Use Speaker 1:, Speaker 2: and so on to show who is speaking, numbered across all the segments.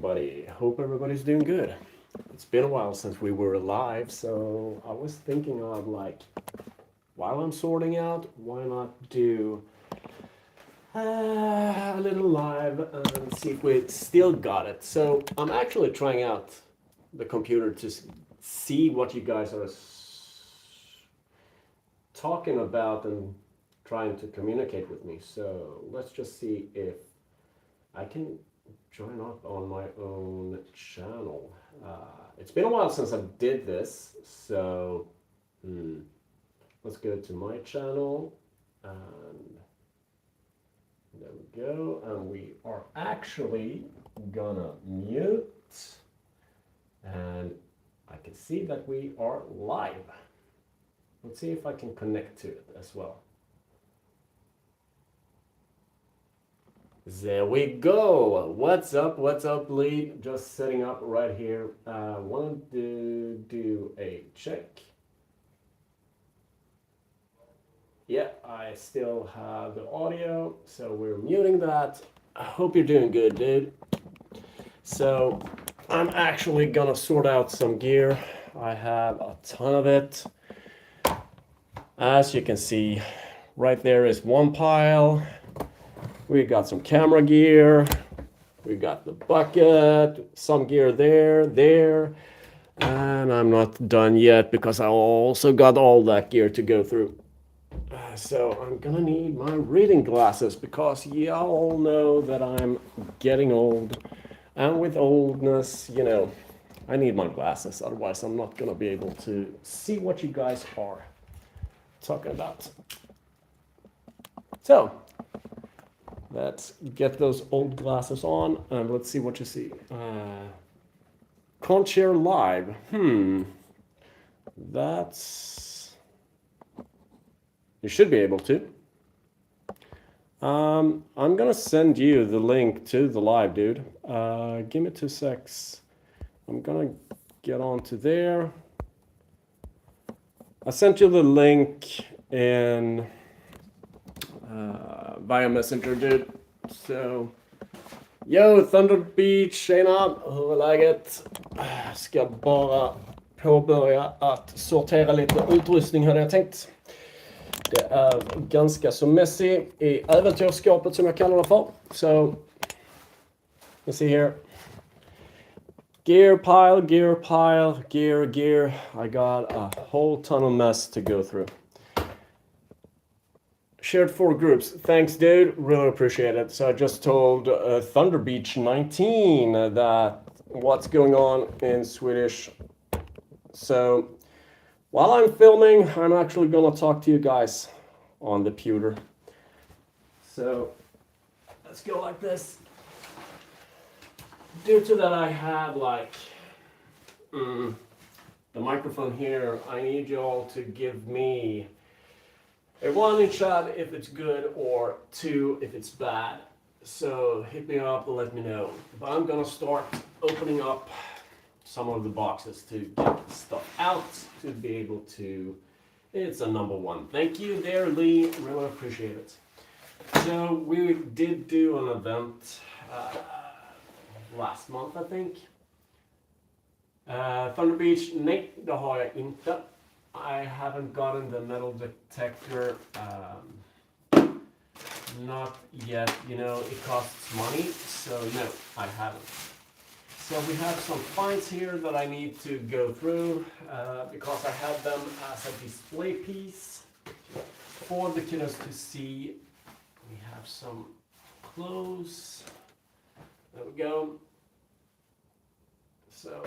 Speaker 1: everybody. Hope everybody's doing good. It's been a while since we were live, so I was thinking of like, while I'm sorting out, why not do a little live and see if we still got it. So I'm actually trying out the computer to see what you guys are talking about and trying to communicate with me. So let's just see if I can join up on my own channel. It's been a while since I did this, so let's go to my channel, and there we go. And we are actually gonna mute, and I can see that we are live. Let's see if I can connect to it as well. There we go. What's up, Lee? Just setting up right here. Wanted to do a check. Yeah, I still have the audio, so we're muting that. I hope you're doing good, dude. So I'm actually gonna sort out some gear. I have a ton of it. As you can see, right there is one pile. We got some camera gear, we got the bucket, some gear there, and I'm not done yet because I also got all that gear to go through. So I'm gonna need my reading glasses because y'all know that I'm getting old, and with oldness, you know, I need my glasses, otherwise I'm not gonna be able to see what you guys are talking about. So let's get those old glasses on and let's see what you see. Can't share live. That's... You should be able to. I'm gonna send you the link to the live, dude. Give me 2 secs. I'm gonna get onto there. I sent you the link in via Messenger, dude. So, yo, Thunder Beach, tjena, hur är läget? Ska bara påbörja att sortera lite utrustning hade jag tänkt. Det är ganska så messy i äventyrsskapet som jag kallar det för. So, let's see here. Gear pile, gear. I got a whole ton of mess to go through. Shared 4 groups. Thanks, dude. Really appreciate it. So I just told Thunder Beach 19 that what's going on in Swedish. So while I'm filming, I'm actually gonna talk to you guys on the pewter. So let's go like this. Due to that I have like the microphone here, I need you all to give me a 1 in chat if it's good or 2 if it's bad. So hit me up and let me know. But I'm gonna start opening up some of the boxes to get stuff out to be able to... It's a number 1. Thank you there, Lee. Really appreciate it. So we did do an event last month, I think. Thunder Beach, nej, det har jag inte. I haven't gotten the metal detector, not yet, you know, it costs money, so no, I haven't. So we have some finds here that I need to go through, because I have them as a display piece for the kiddos to see. We have some clothes, there we go. So,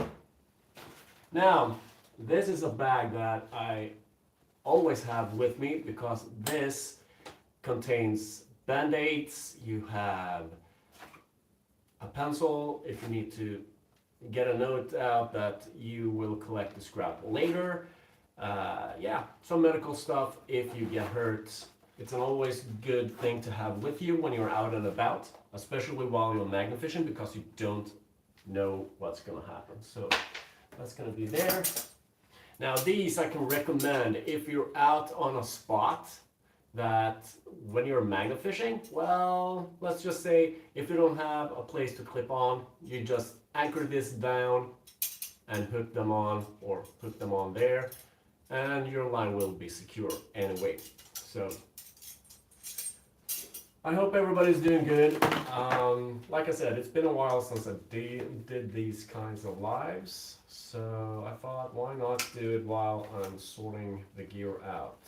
Speaker 1: now, this is a bag that I always have with me because this contains band-aids. You have a pencil if you need to get a note out that you will collect the scrap later. Yeah, some medical stuff if you get hurt. It's an always good thing to have with you when you're out and about, especially while you're magnet fishing because you don't know what's gonna happen. So that's gonna be there. Now these I can recommend if you're out on a spot that when you're magnet fishing, well, let's just say if you don't have a place to clip on, you just anchor this down and hook them on, or hook them on there, and your line will be secure anyway. So I hope everybody's doing good. Like I said, it's been a while since I did these kinds of lives, so I thought, why not do it while I'm sorting the gear out.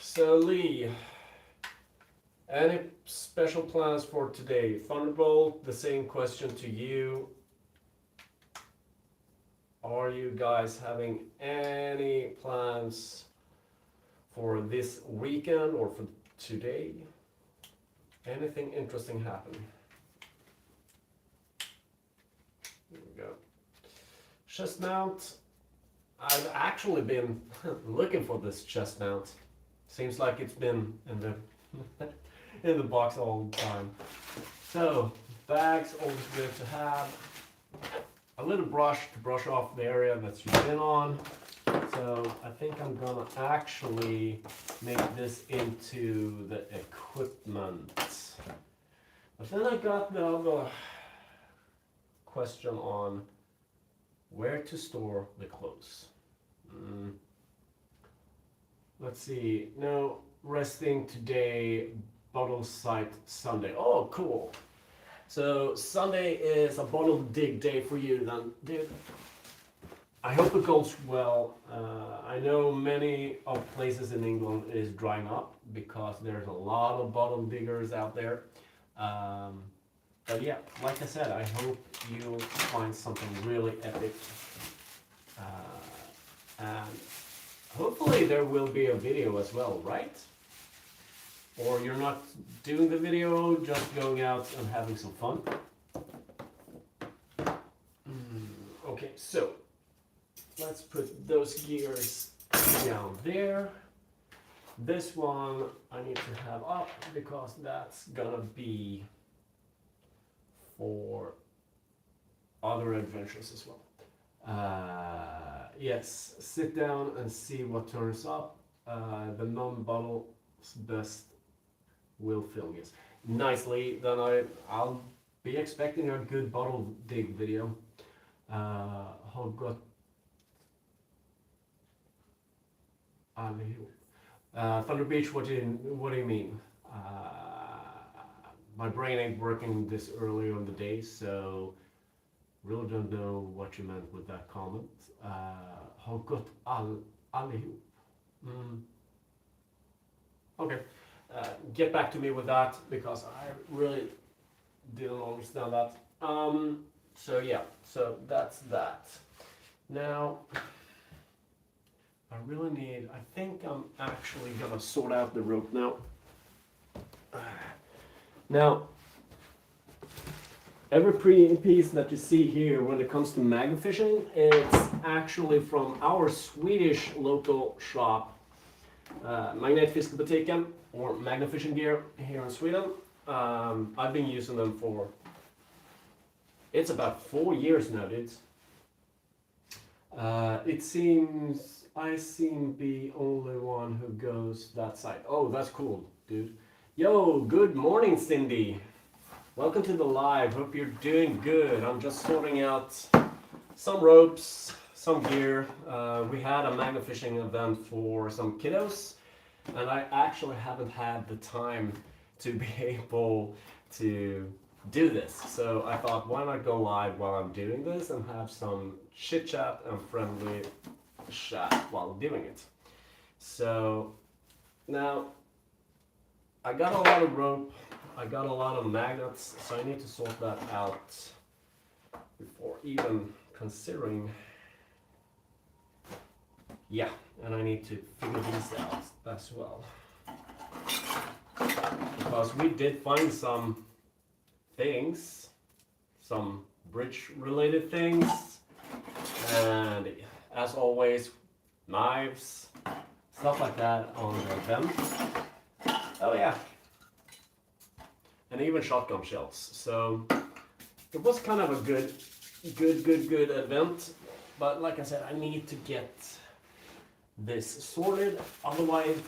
Speaker 1: So Lee, any special plans for today? Thunderbolt, the same question to you. Are you guys having any plans for this weekend or for today? Anything interesting happen? Here we go. Chest mount. I've actually been looking for this chest mount. Seems like it's been in the in the box all the time. So bags, always good to have. A little brush to brush off the area that you've been on. So I think I'm gonna actually make this into the equipment. But then I got the other question on where to store the clothes. Let's see. No resting today. Bottle site Sunday. Oh, cool. So Sunday is a bottle dig day for you then, dude. I hope it goes well. I know many of places in England is drying up because there's a lot of bottle diggers out there. But yeah, like I said, I hope you'll find something really epic. And hopefully there will be a video as well, right? Or you're not doing the video, just going out and having some fun. Okay, so let's put those gears down there. This one I need to have up because that's gonna be for other adventures as well. Yes, sit down and see what turns up. The non-bottle's best will film, yes. Nicely, then I'll be expecting a good bottle dig video. Har gått Thunder Beach, what do you mean? My brain ain't working this early on the day, so really don't know what you meant with that comment. Har gått allihop. Okay, get back to me with that because I really didn't understand that. So yeah, so that's that. Now, I really need, I think I'm actually gonna sort out the rope now. Now, every piece that you see here when it comes to magnet fishing, it's actually from our Swedish local shop, Magnetfiskebutiken, or magnet fishing gear here in Sweden. I've been using them for, it's about 4 years now, dudes. It seems I seem the only one who goes that side. Oh, that's cool, dude. Yo, good morning, Cindy. Welcome to the live. Hope you're doing good. I'm just sorting out some ropes, some gear. We had a magnet fishing event for some kiddos, and I actually haven't had the time to be able to do this. So I thought, why not go live while I'm doing this and have some chit chat and friendly chat while doing it. So now I got a lot of rope, I got a lot of magnets, so I need to sort that out before even considering. Yeah, and I need to figure these out as well. Because we did find some things, some bridge related things, and as always, knives, stuff like that on them. Oh yeah, and even shotgun shells. So it was kind of a good event, but like I said, I need to get this sorted, otherwise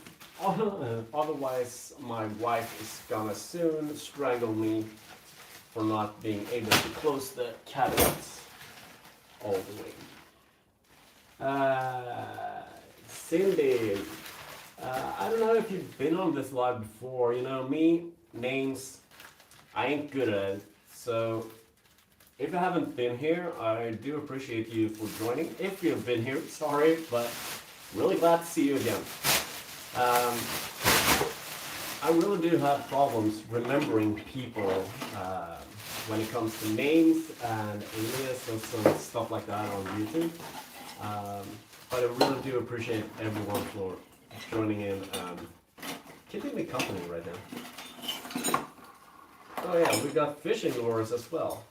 Speaker 1: Otherwise, my wife is gonna soon strangle me for not being able to close the cabinets all the way. Cindy, I don't know if you've been on this live before. You know, me, names, I ain't good at it. So, if you haven't been here, I do appreciate you for joining. If you've been here, sorry, but really glad to see you again. Um, I really do have problems remembering people when it comes to names and alias and some stuff like that on YouTube. Um, but I really do appreciate everyone for joining in and keeping me company right now. Oh yeah, we got fishing lures as well.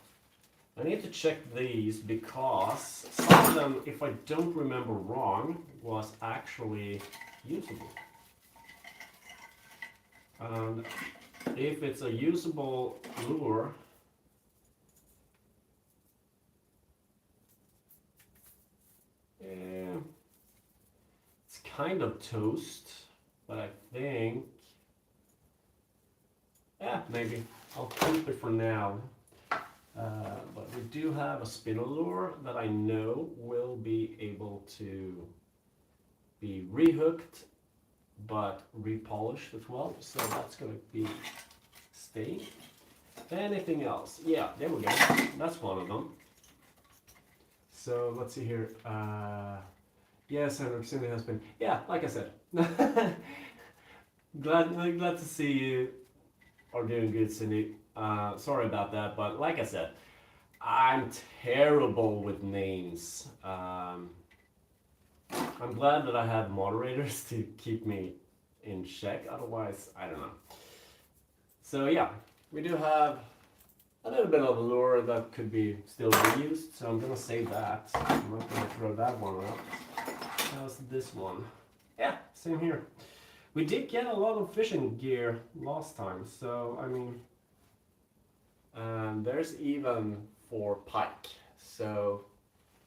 Speaker 1: I need to check these because some of them, if I don't remember wrong, was actually usable. And if it's a usable lure, it's kind of toast, but I think, yeah, maybe I'll keep it for now. But we do have a spinner lure that I know will be able to be rehooked but repolished as well, so that's going to be staying. Anything else? Yeah, there we go. That's one of them. So let's see here. Yes, Henrik, Cindy has been. Yeah, like I said. glad to see you are doing good, Cindy. Sorry about that, but like I said, I'm terrible with names. I'm glad that I have moderators to keep me in check. Otherwise, I don't know. So yeah, we do have a little bit of a lure that could be still reused. So I'm gonna save that. I'm not gonna throw that one out. How's this one? Yeah, same here. We did get a lot of fishing gear last time. So I mean, there's even for pike. So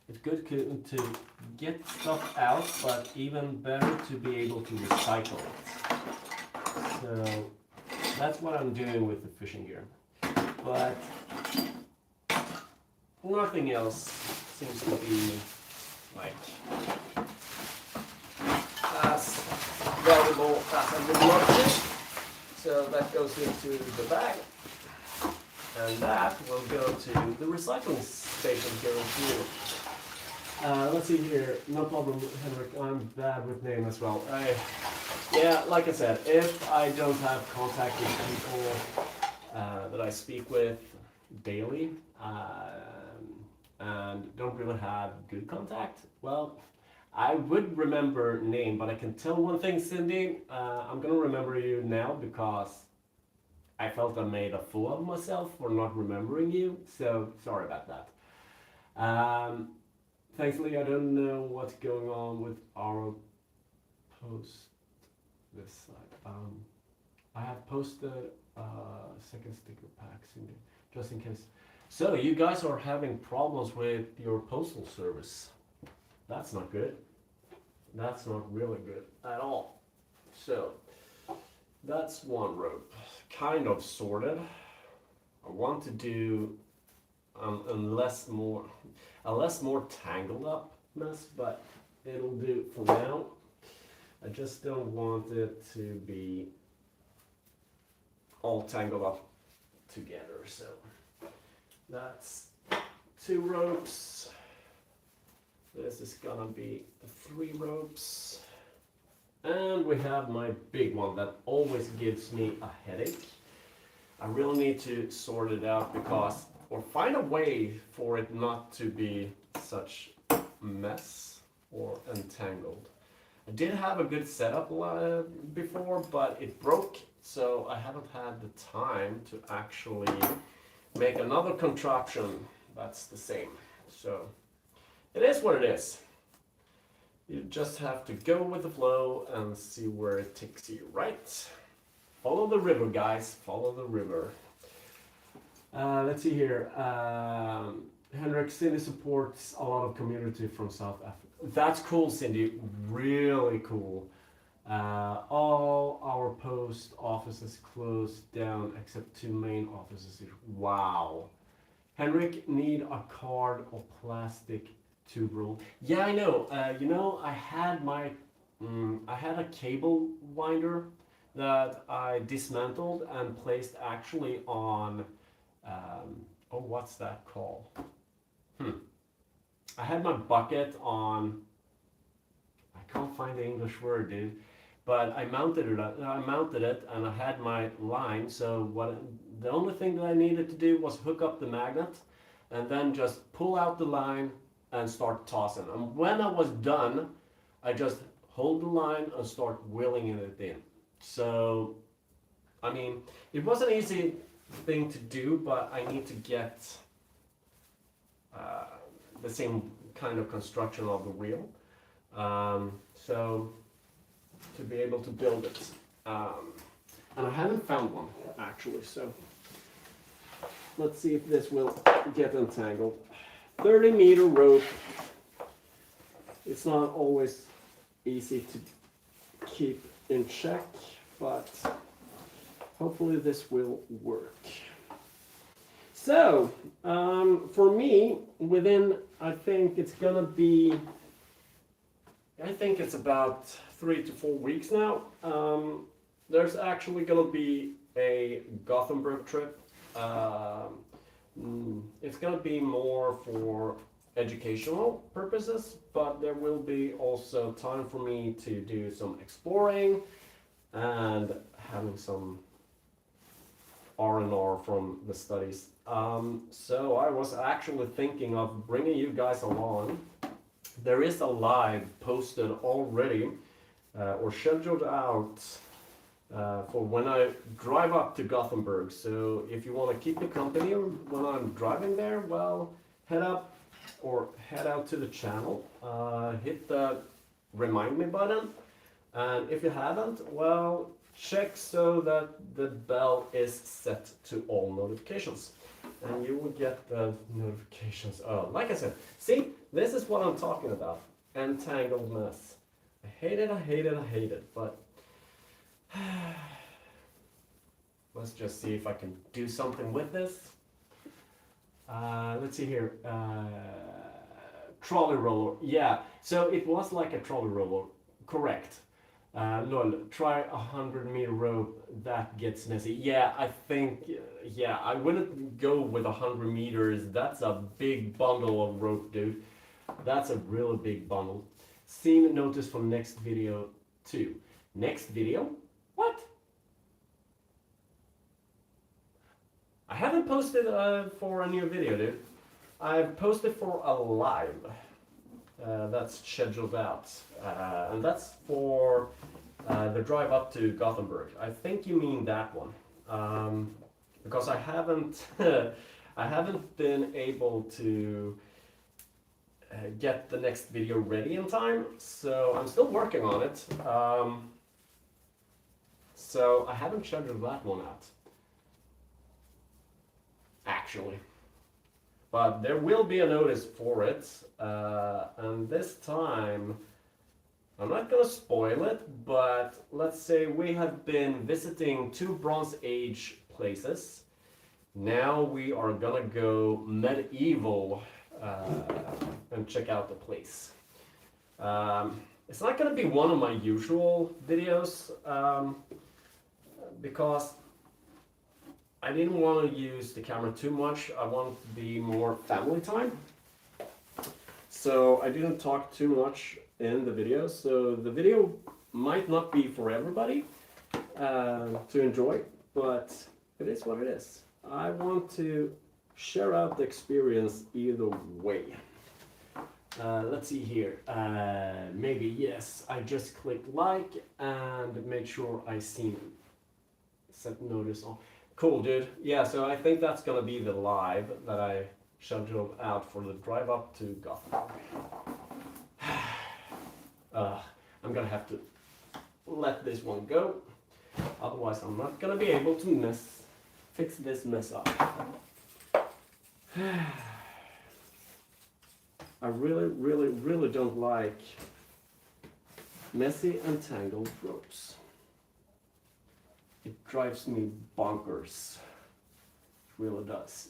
Speaker 1: it's good to get stuff out, but even better to be able to recycle it. So that's what I'm doing with the fishing gear. But nothing else seems to be like as valuable as I would love to. So that goes into the bag. And that will go to the recycling station here in Sweden. Let's see here. No problem, Henrik. I'm bad with name as well. Yeah, like I said, if I don't have contact with people that I speak with daily and don't really have good contact, well, I would remember name, but I can tell one thing, Cindy. I'm gonna remember you now because I felt I made a fool of myself for not remembering you. So sorry about that. Thankfully, I don't know what's going on with our post this side. I have posted second sticker pack, Cindy, just in case. So you guys are having problems with your postal service. That's not good. That's not really good at all. So that's one rope, kind of sorted. I want to do a less more tangled up mess, but it'll do for now. I just don't want it to be all tangled up together. So that's 2 ropes. This is gonna be 3 ropes. And we have my big one that always gives me a headache. I really need to sort it out because, or find a way for it not to be such a mess or entangled. I did have a good setup before, but it broke, so I haven't had the time to actually make another contraption that's the same. So it is what it is. You just have to go with the flow and see where it takes you, right? Follow the river, guys. Follow the river. Let's see here. Henrik, Cindy supports a lot of community from South Africa. That's cool, Cindy. Really cool. All our post offices closed down except 2 main offices. Wow. Henrik, need a card or plastic tube roll. Yeah, I know. I had a cable winder that I dismantled and placed actually on. Oh, what's that called? I had my bucket on. I can't find the English word, dude. But I mounted it. And I had my line. So the only thing that I needed to do was hook up the magnet, and then just pull out the line and start tossing. And when I was done, I just hold the line and start wheeling it in. So, I mean, it was an easy thing to do, but I need to get the same kind of construction of the wheel. So to be able to build it. And I haven't found one actually, so let's see if this will get entangled. 30-meter rope. It's not always easy to keep in check, but hopefully this will work. So, for me, I think it's about 3 to 4 weeks now. There's actually gonna be a Gothenburg trip. It's gonna be more for educational purposes, but there will be also time for me to do some exploring and having some R&R from the studies. So I was actually thinking of bringing you guys along. There is a live posted already or scheduled out for when I drive up to Gothenburg. So if you want to keep me company when I'm driving there, well, head out to the channel, hit the remind me button, and if you haven't, well, check so that the bell is set to all notifications, and you will get the notifications. Like I said, see, this is what I'm talking about. Entangled mess. I hate it, but let's just see if I can do something with this. Let's see here. Trolley roller. Yeah, so it was like a trolley roller. Correct. Lol, try 100-meter rope, that gets messy. Yeah, I think, I wouldn't go with 100 meters. That's a big bundle of rope, dude. That's a really big bundle. Scene notice for next video too. Next video? What? I haven't posted for a new video, dude. I've posted for a live. That's scheduled out. And that's for the drive up to Gothenburg. I think you mean that one. Because I haven't I haven't been able to get the next video ready in time, so I'm still working on it. So I haven't scheduled that one out, actually. But there will be a notice for it, and this time, I'm not gonna spoil it, but let's say we have been visiting 2 Bronze Age places. Now we are gonna go medieval and check out the place. It's not gonna be one of my usual videos because I didn't want to use the camera too much. I want it to be more family time. So I didn't talk too much in the video. So the video might not be for everybody to enjoy, but it is what it is. I want to share out the experience either way. Let's see here. Maybe yes. I just click like and make sure I see set notice on. Cool, dude. Yeah, so I think that's gonna be the live that I scheduled out for the drive up to Gothenburg. I'm gonna have to let this one go. Otherwise, I'm not gonna be able to fix this mess up. I really don't like Messy and tangled ropes. It drives me bonkers. It really does.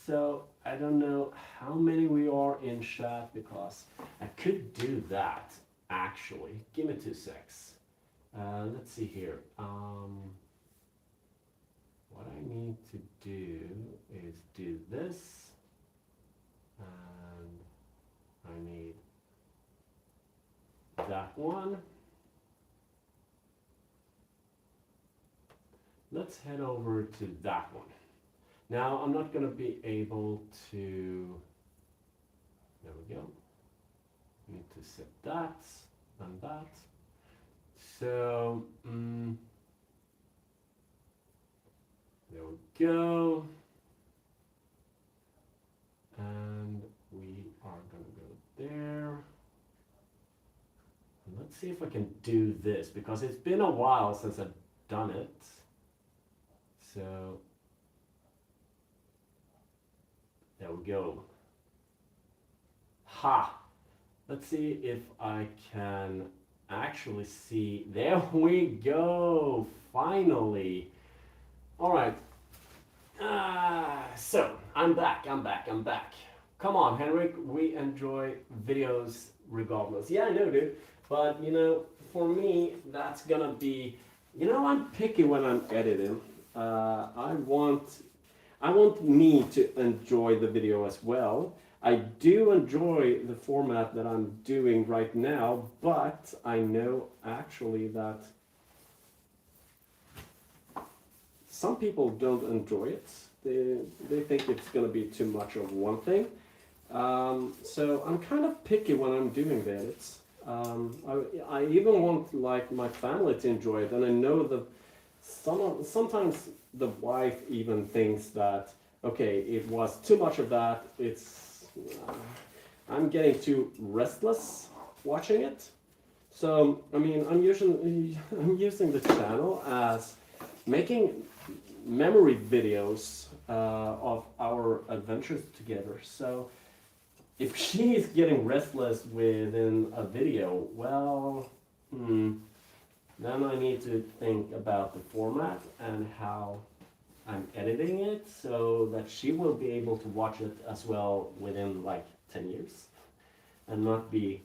Speaker 1: So I don't know how many we are in chat because I could do that actually. Give me 2 secs. Let's see here. What I need to do is do this, and I need that one. Let's head over to that one. Now I'm not going to be able to, there we go. Need to set that and that. So, there we go. And we are going to go there. And let's see if I can do this because it's been a while since I've done it. So, there we go. Ha! Let's see if I can actually see. There we go! Finally! Alright. So, I'm back. Come on, Henrik. We enjoy videos regardless. Yeah, I know, dude. But, you know, for me, that's gonna be... You know, I'm picky when I'm editing. I want me to enjoy the video as well. I do enjoy the format that I'm doing right now, but I know actually that some people don't enjoy it. They think it's going to be too much of one thing. So I'm kind of picky when I'm doing the edits. I even want like my family to enjoy it, and I know that sometimes the wife even thinks that, okay, it was too much of that. I'm getting too restless watching it. So I mean, I'm using the channel as making memory videos of our adventures together. So if she is getting restless within a video, well, then I need to think about the format and how I'm editing it so that she will be able to watch it as well within like 10 years and not be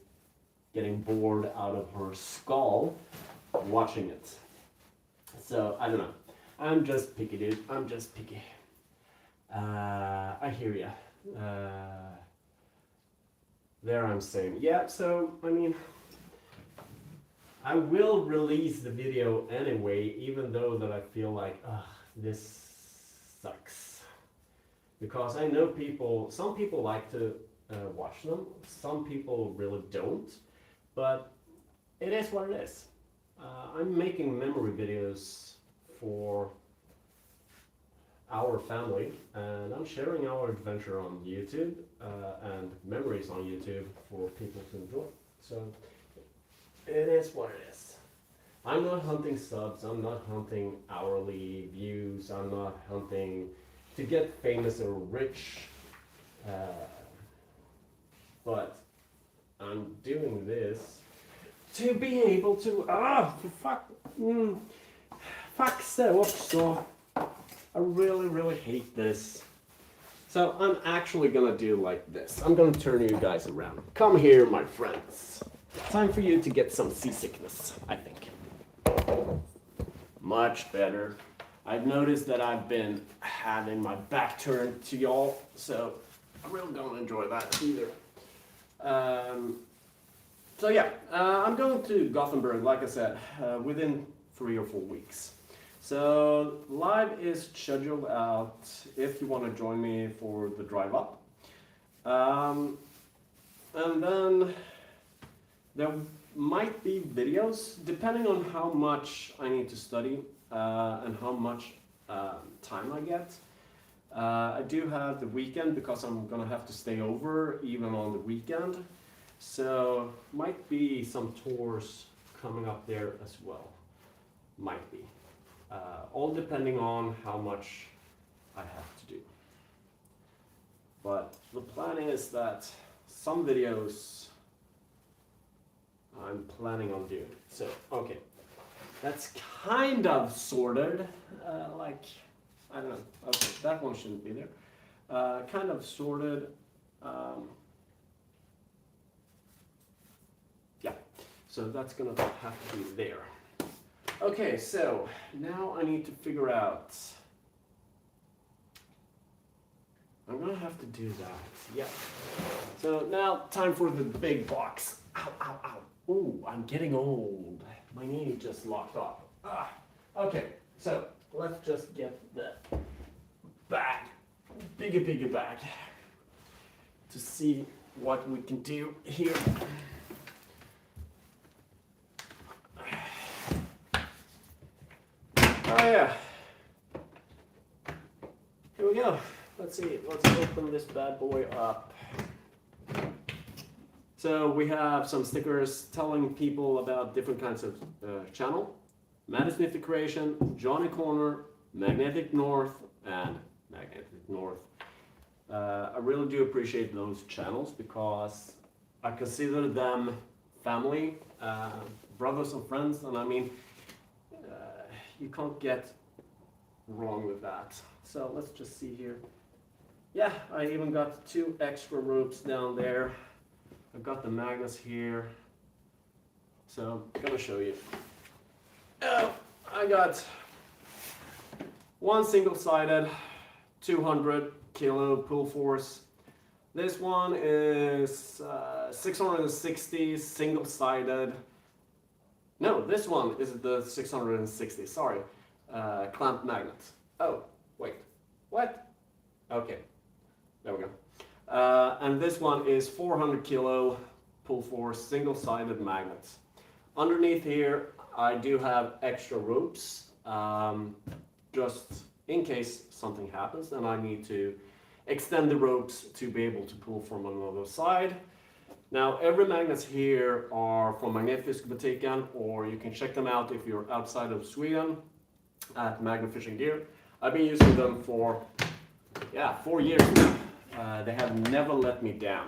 Speaker 1: getting bored out of her skull watching it. So I don't know. I'm just picky, dude. I'm just picky. I hear ya. There I'm saying. Yeah, so I mean, I will release the video anyway, even though that I feel like, this sucks. Because I know some people like to watch them, some people really don't, but it is what it is. I'm making memory videos for our family, and I'm sharing our adventure on YouTube and memories on YouTube for people to enjoy. So it is what it is. I'm not hunting subs, I'm not hunting hourly views, I'm not hunting to get famous or rich, but I'm doing this to be able to, fuck så också. I really hate this. So I'm actually gonna do like this. I'm gonna turn you guys around. Come here, my friends. Time for you to get some seasickness, I think. Much better. I've noticed that I've been having my back turned to y'all, so I really don't enjoy that either. So yeah, I'm going to Gothenburg, like I said, within 3 or 4 weeks. So live is scheduled out if you want to join me for the drive up. And then there might be videos depending on how much I need to study and how much time I get. I do have the weekend because I'm gonna have to stay over even on the weekend. So might be some tours coming up there as well. Might be. All depending on how much I have to do. But the plan is that some videos I'm planning on doing. So, okay. That's kind of sorted, like, I don't know, okay, that one shouldn't be there. Kind of sorted, yeah, so that's gonna have to be there. Okay, so now I need to figure out, I'm gonna have to do that, yeah. So now time for the big box. Ow, ow, ow. Ooh, I'm getting old. My knee just locked up. Ah. Okay, so let's just get the bag, bigger bag, to see what we can do here. Oh yeah. Here we go. Let's see, let's open this bad boy up. So we have some stickers telling people about different kinds of channel. Madison Creation, Johnny Corner, Magnetic North, and Magnetic North. I really do appreciate those channels because I consider them family, brothers and friends, and I mean, you can't get wrong with that. So let's just see here. Yeah, I even got 2 extra ropes down there. I've got the magnets here, so I'm gonna show you. Oh, I got one single-sided 200 kilo pull force. This one is 660 single-sided. No, this one is the 660, sorry, clamp magnet. Oh, wait, what? Okay, there we go. And this one is 400 kilo pull force single-sided magnets. Underneath here, I do have extra ropes, just in case something happens and I need to extend the ropes to be able to pull from another side. Now, every magnets here are from Magnetfiskebutiken, or you can check them out if you're outside of Sweden at Magnet Fishing Gear. I've been using them for, 4 years now. They have never let me down.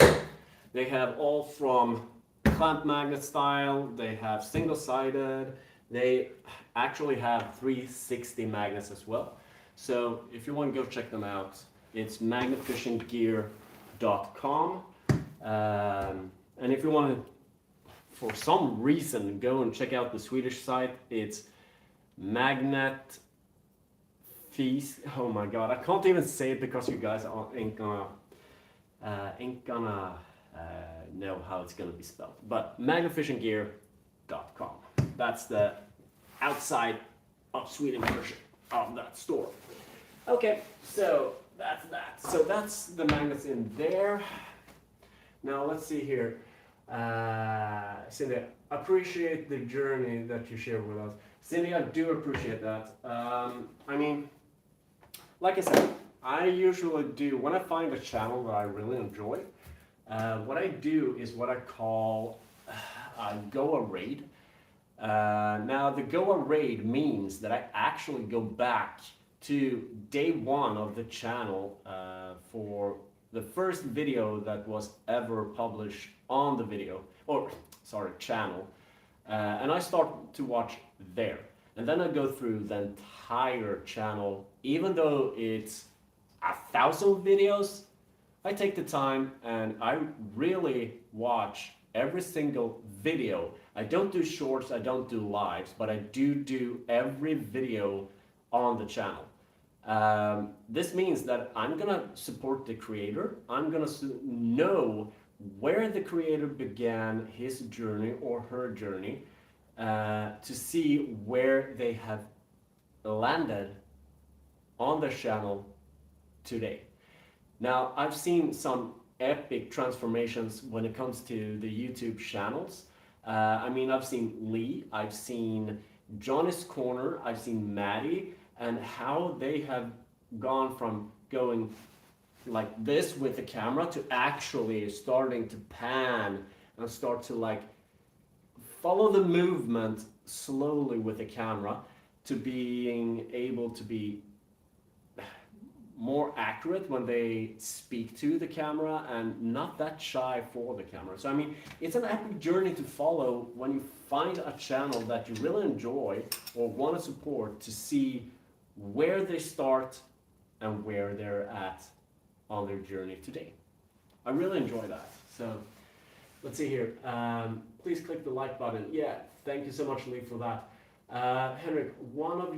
Speaker 1: They have all from clamp magnet style, they have single-sided, they actually have 360 magnets as well. So if you want to go check them out, it's magnetfishinggear.com. And if you want to, for some reason, go and check out the Swedish site, it's Magnet Feast. Oh my god, I can't even say it because you guys ain't gonna know how it's gonna be spelled. But magnetfishinggear.com. That's the outside of Sweden version of that store. Okay, so that's that. So that's the magnets in there. Now let's see here. Cindy, appreciate the journey that you share with us. Cindy, I do appreciate that. I mean, like I said, I usually do, when I find a channel that I really enjoy, what I do is what I call a Goa raid. Now the Goa raid means that I actually go back to day 1 of the channel for the first video that was ever published on the channel, and I start to watch there, and then I go through the entire channel. Even though it's 1,000 videos, I take the time and I really watch every single video. I don't do shorts, I don't do lives, but I do every video on the channel. This means that I'm gonna support the creator. I'm gonna know where the creator began his journey or her journey, to see where they have landed on the channel today. Now, I've seen some epic transformations when it comes to the YouTube channels. I mean, I've seen Lee, I've seen Johnny's Corner, I've seen Maddie, and how they have gone from going like this with the camera to actually starting to pan and start to like follow the movement slowly with the camera to being able to be more accurate when they speak to the camera and not that shy for the camera. So I mean, it's an epic journey to follow when you find a channel that you really enjoy or want to support, to see where they start and where they're at on their journey today. I really enjoy that. So let's see here. Please click the like button. Yeah, thank you so much, Lee, for that. Henrik, one of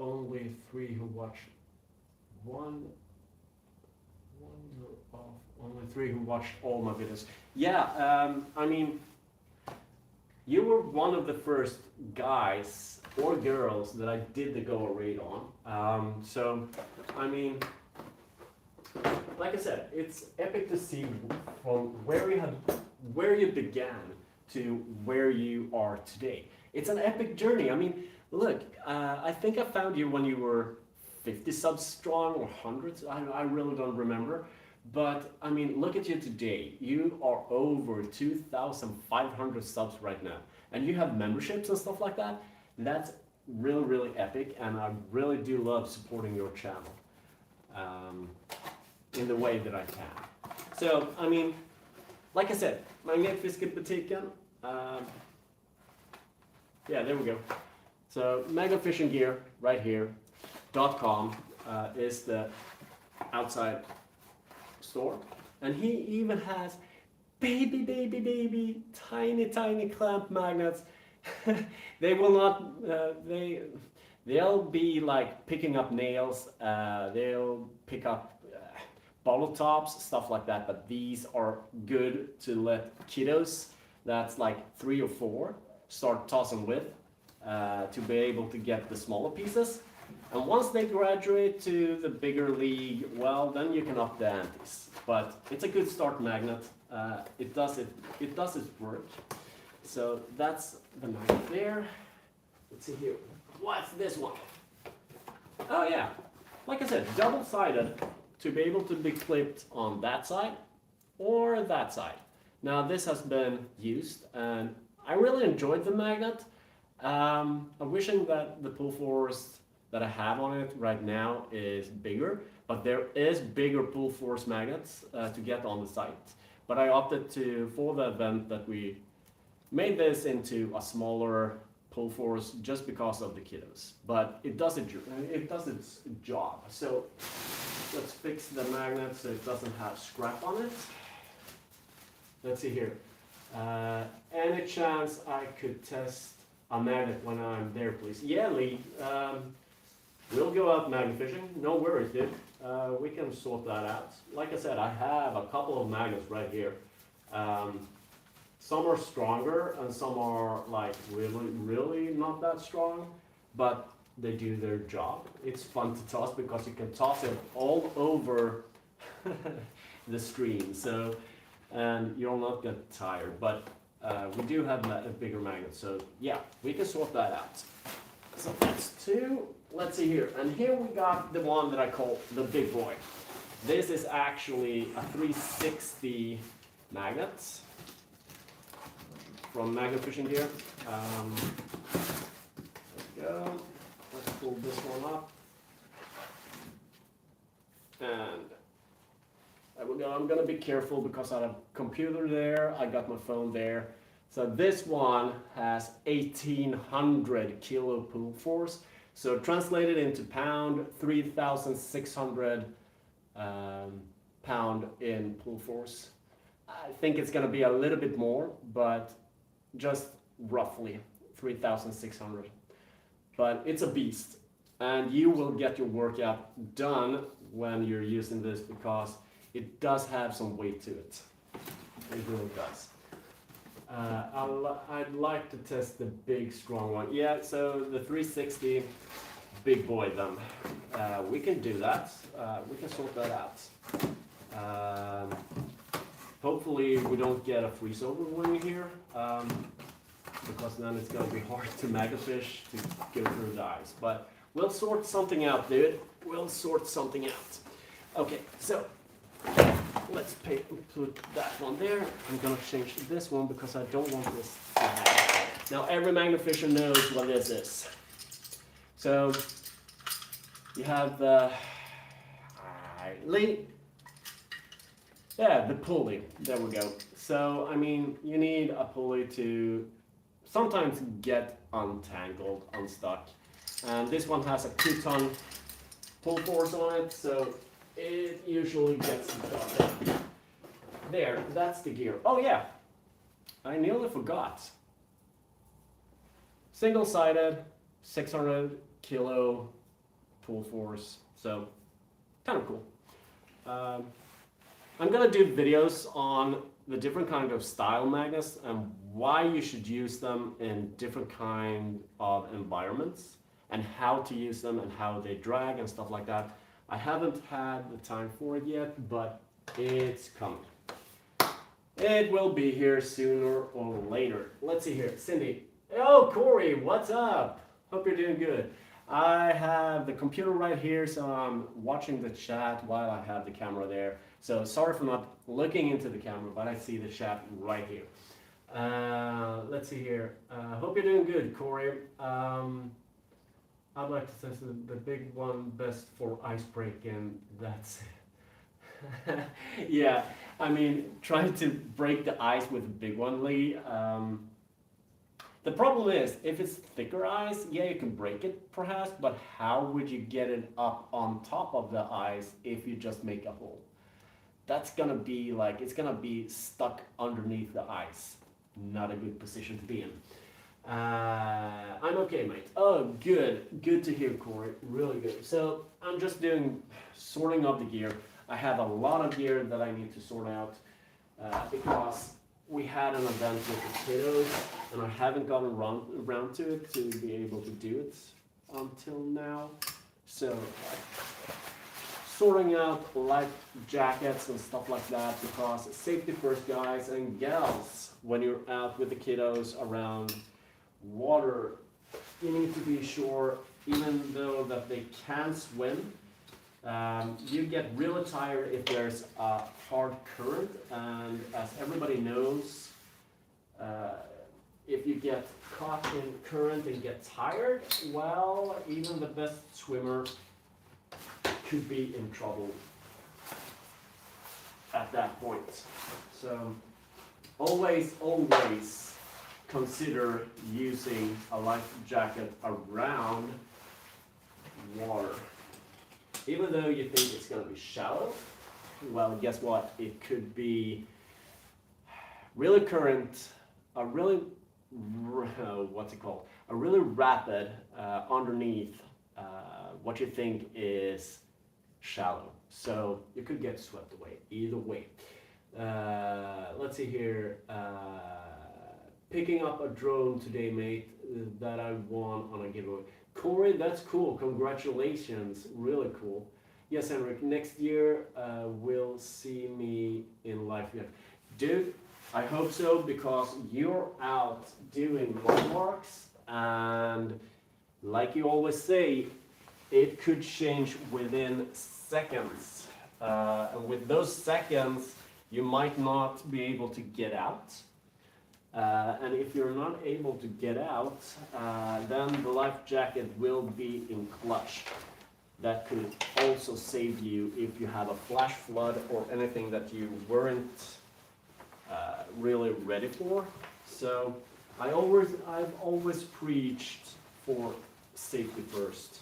Speaker 1: only three who watch all my videos. Yeah, I mean, you were one of the first guys or girls that I did the Go raid on. So, I mean, like I said, it's epic to see from where you began to where you are today. It's an epic journey. I mean, look, I think I found you when you were 50 subs strong or hundreds. I really don't remember. But I mean, look at you today. You are over 2,500 subs right now, and you have memberships and stuff like that. That's really, really epic, and I really do love supporting your channel in the way that I can. So, I mean, like I said, Magnetfiskebutiken. Yeah, there we go. So, Magnetfishing Gear right here. .com is the outside store, and he even has baby tiny clamp magnets. They will not they'll be like picking up nails, they'll pick up bottle tops, stuff like that, but these are good to let kiddos that's like 3 or 4 start tossing with, to be able to get the smaller pieces. And once they graduate to the bigger league, well, then you can up the antes. But it's a good start magnet. It does its work. So that's the magnet there. Let's see here. What's this one? Oh yeah, like I said, double-sided to be able to be clipped on that side or that side. Now this has been used, and I really enjoyed the magnet. I'm wishing that the pull force that I have on it right now is bigger, but there is bigger pull force magnets to get on the site. But I opted for the event that we made this into a smaller pull force just because of the kiddos. But it does its job. So let's fix the magnet so it doesn't have scrap on it. Let's see here. Any chance I could test a magnet when I'm there, please? Yeah, Lee. We'll go out magnet fishing. No worries, dude. We can sort that out. Like I said, I have a couple of magnets right here. Some are stronger and some are like really not that strong, but they do their job. It's fun to toss because you can toss it all over the stream. So, and you'll not get tired. But we do have a bigger magnet. So yeah, we can sort that out. So that's 2. Let's see here. And here we got the one that I call the big boy. This is actually a 360 magnet from Magnetfishing Gear. There we go. Let's pull this one up. And there we go. I'm gonna be careful because I have a computer there, I got my phone there. So this one has 1,800 kilo pull force. So translated into pound, 3,600 pound in pull force. I think it's gonna be a little bit more, but just roughly 3,600. But it's a beast, and you will get your workout done when you're using this because it does have some weight to it. It really does. I'd like to test the big strong one. Yeah, so the 360 big boy then. We can do that. We can sort that out. Hopefully we don't get a freeze over when you're here, because then it's going to be hard to magletfish to go through the ice. But we'll sort something out, dude. We'll sort something out. Okay, so let's put that one there. I'm gonna change this one because I don't want this to happen. Now every magnet fisher knows what this is. So You have the the pulley. There we go. So I mean, you need a pulley to sometimes get untangled, unstuck. And this one has a 2-ton pull force on it, so it usually gets done. There, that's the gear. Oh yeah, I nearly forgot. Single-sided, 600 kilo pull force, so kind of cool. I'm gonna do videos on the different kind of style magnets and why you should use them in different kind of environments and how to use them and how they drag and stuff like that. I haven't had the time for it yet, but it's coming. It will be here sooner or later. Let's see here, Cindy. Oh, Corey, what's up? Hope you're doing good. I have the computer right here, so I'm watching the chat while I have the camera there. So sorry for not looking into the camera, but I see the chat right here. Let's see here. Hope you're doing good, Corey. I'd like to say the big one best for ice breaking. That's it. Yeah, I mean, trying to break the ice with a big one, Lee. The problem is, if it's thicker ice, yeah, you can break it perhaps, but how would you get it up on top of the ice if you just make a hole? That's gonna be like, it's gonna be stuck underneath the ice. Not a good position to be in. I'm okay, mate. Oh, good. Good to hear, Corey. Really good. So I'm just doing sorting of the gear. I have a lot of gear that I need to sort out because we had an event with the kiddos and I haven't gotten around to it to be able to do it until now. So sorting out life jackets and stuff like that, because safety first, guys and gals. When you're out with the kiddos around water, you need to be sure, even though that they can swim, you get really tired if there's a hard current, and as everybody knows, if you get caught in current and get tired, well, even the best swimmer could be in trouble at that point. So always consider using a life jacket around water. Even though you think it's going to be shallow, well, guess what? It could be really current, a really, what's it called? A really rapid underneath what you think is shallow. So you could get swept away either way. Let's see here. Picking up a drone today, mate, that I won on a giveaway. Corey, that's cool. Congratulations. Really cool. Yes, Henrik, next year will see me in life. Dude, I hope so, because you're out doing landmarks, and like you always say, it could change within seconds. And with those seconds, you might not be able to get out. And if you're not able to get out, then the life jacket will be in clutch. That could also save you if you have a flash flood or anything that you weren't really ready for. So I've always preached for safety first.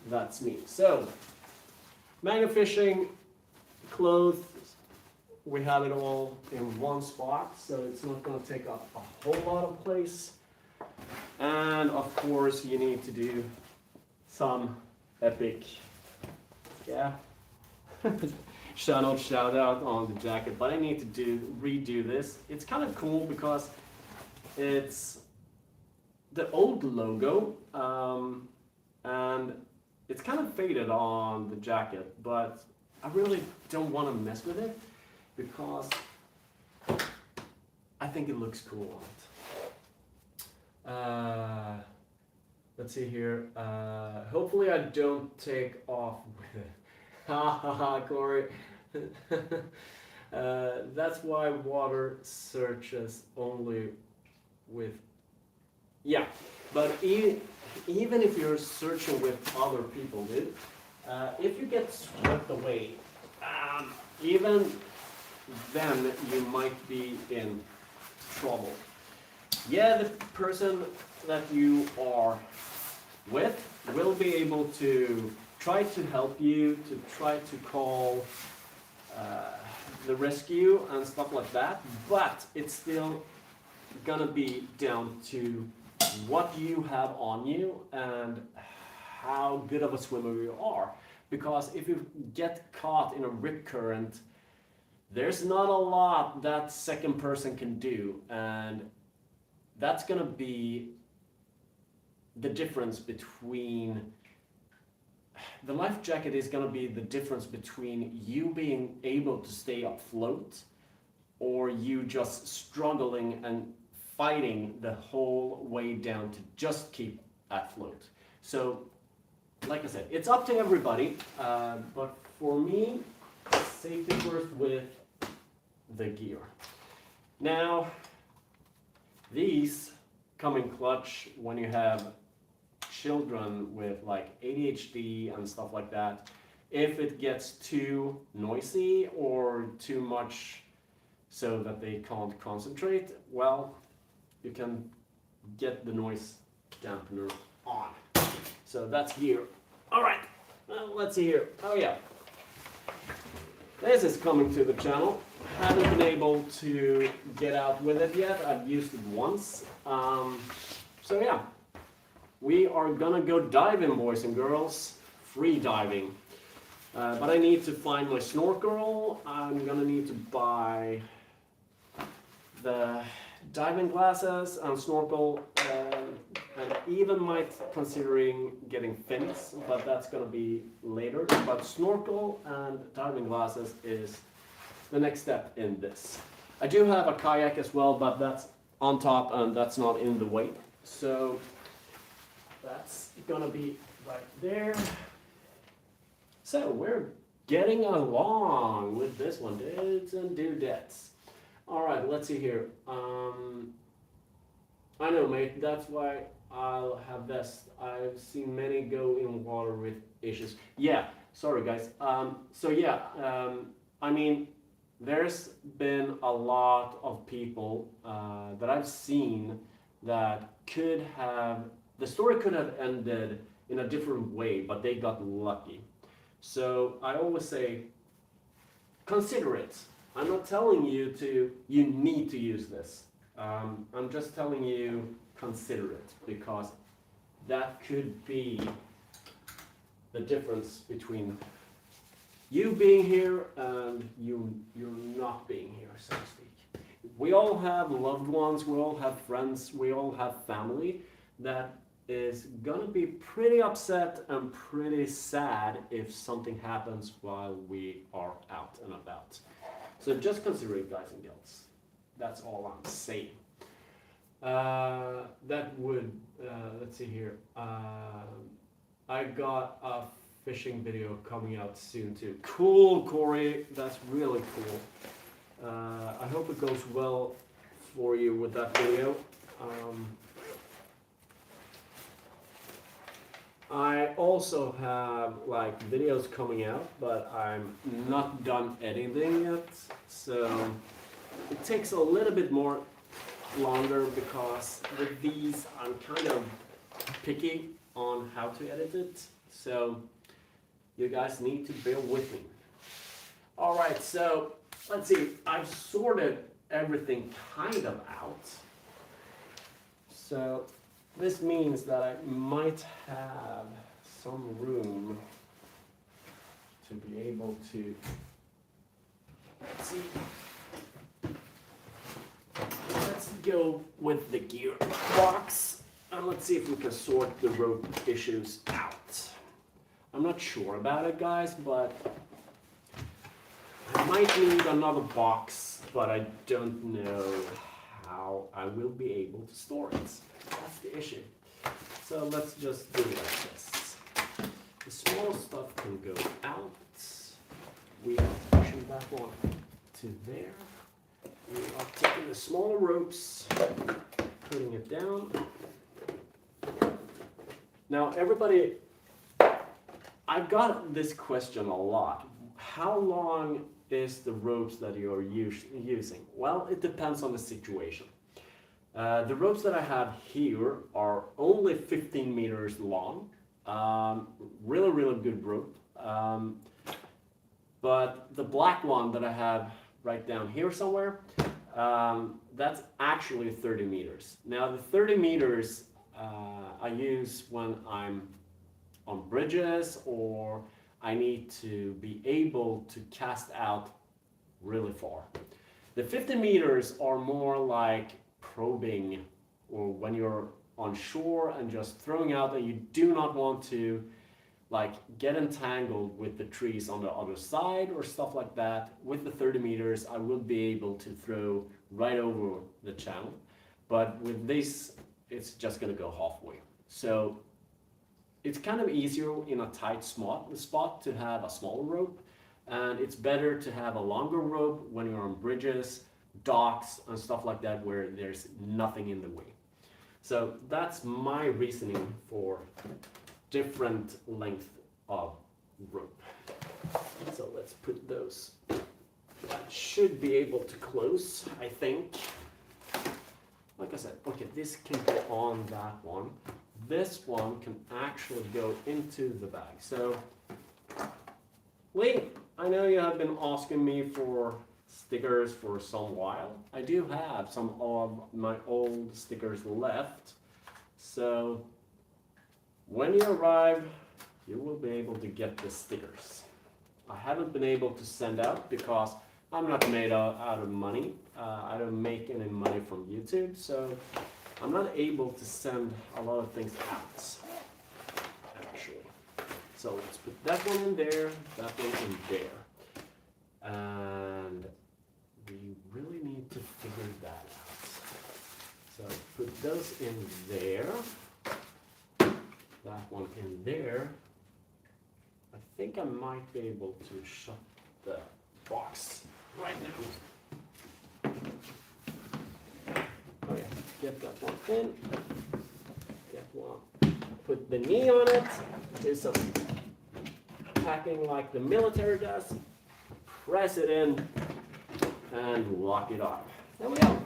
Speaker 1: That's me. So magnet fishing, clothes, we have it all in one spot, so it's not going to take up a whole lot of place. And of course, you need to do some epic, shout out on the jacket. But I need to redo this. It's kind of cool because it's the old logo, and it's kind of faded on the jacket, but I really don't want to mess with it, because I think it looks cool on it. Let's see here. Hopefully I don't take off with it. Ha ha ha, Corey. That's why water searches only with... Yeah, But even if you're searching with other people, dude, if you get swept away, even then you might be in trouble. Yeah, the person that you are with will be able to try to help you, to try to call the rescue and stuff like that, but it's still gonna be down to what you have on you and how good of a swimmer you are. Because if you get caught in a rip current, there's not a lot that second person can do, and that's gonna be the difference between the life jacket is gonna be the difference between you being able to stay afloat or you just struggling and fighting the whole way down to just keep afloat. So, like I said, it's up to everybody, but for me, safety first with the gear. Now, these come in clutch when you have children with like ADHD and stuff like that. If it gets too noisy or too much so that they can't concentrate, well, you can get the noise dampener on. So that's here. All right, let's see here. Oh yeah, this is coming to the channel. Haven't been able to get out with it yet. I've used it once. So yeah, we are gonna go diving, boys and girls. Free diving. But I need to find my snorkel. I'm gonna need to buy the diving glasses and snorkel, and even might considering getting fins, but that's gonna be later. But snorkel and diving glasses is the next step in this. I do have a kayak as well, but that's on top and that's not in the way. So that's gonna be right there. So we're getting along with this one, dudes and dudettes. All right, let's see here. I know, mate, that's why I'll have this. I've seen many go in water with issues. Yeah, sorry guys. So yeah, I mean, there's been a lot of people that I've seen that could have, the story could have ended in a different way, but they got lucky. So I always say, consider it. I'm not telling you you need to use this. I'm just telling you, consider it, because that could be the difference between you being here and you're not being here, so to speak. We all have loved ones, we all have friends, we all have family that is gonna be pretty upset and pretty sad if something happens while we are out and about. So just consider it, guys and girls. That's all I'm saying. That would, let's see here. I got a fishing video coming out soon too. Cool, Corey. That's really cool. I hope it goes well for you with that video. I also have like videos coming out, but I'm not done editing yet, so it takes a little bit more longer because with these I'm kind of picky on how to edit it, so you guys need to bear with me. Alright, so let's see, I've sorted everything kind of out, so this means that I might have some room to be able to, let's see, let's go with the gear box and let's see if we can sort the rope issues out. I'm not sure about it, guys, but I might need another box, but I don't know how I will be able to store it. That's the issue. So let's just do it like this. The small stuff can go out. We are pushing back on to there. We are taking the smaller ropes, putting it down. Now, everybody, I've got this question a lot. How long is the ropes that you're using? Well, it depends on the situation. The ropes that I have here are only 15 meters long. Really, really good rope. But the black one that I have right down here somewhere, that's actually 30 meters. Now the 30 meters I use when I'm on bridges or I need to be able to cast out really far. The 50 meters are more like probing, or when you're on shore and just throwing out and you do not want to like get entangled with the trees on the other side or stuff like that. With the 30 meters I will be able to throw right over the channel, but with this it's just going to go halfway. So it's kind of easier in a tight spot to have a smaller rope, and it's better to have a longer rope when you're on bridges, docks and stuff like that where there's nothing in the way. So that's my reasoning for different length of rope. So let's put those. That should be able to close, I think. Like I said, okay, this can go on that one. This one can actually go into the bag. So, Lee, I know you have been asking me for stickers for some while. I do have some of my old stickers left. So, when you arrive, you will be able to get the stickers. I haven't been able to send out because I'm not made out of money. I don't make any money from YouTube, so I'm not able to send a lot of things out, actually. So let's put that one in there, that one in there. And we really need to figure that out. So put those in there. That one in there. I think I might be able to shut the box right now. Okay, get that one in. Get one. Put the knee on it. Do some packing like the military does. Press it in and lock it up. There we go.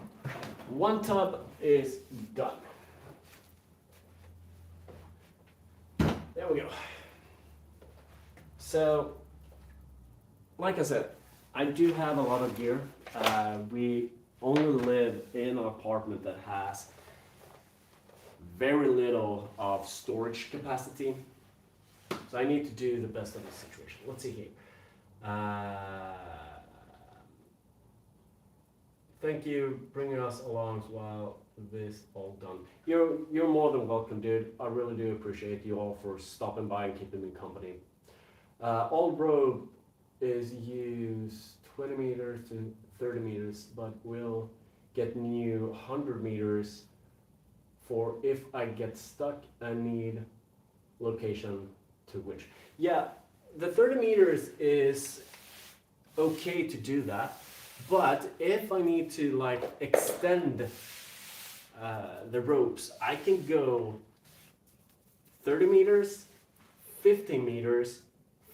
Speaker 1: One tub is done. There we go. So, like I said, I do have a lot of gear. We only live in an apartment that has very little of storage capacity. So I need to do the best of the situation. Let's see here. Thank you bringing us along while this all done. You're more than welcome, dude. I really do appreciate you all for stopping by and keeping me company. Old rope is used 20 meters to 30 meters, but we'll get new 100 meters for if I get stuck and need location to which. Yeah, the 30 meters is okay to do that, but if I need to like extend the ropes, I can go 30 meters, 50 meters,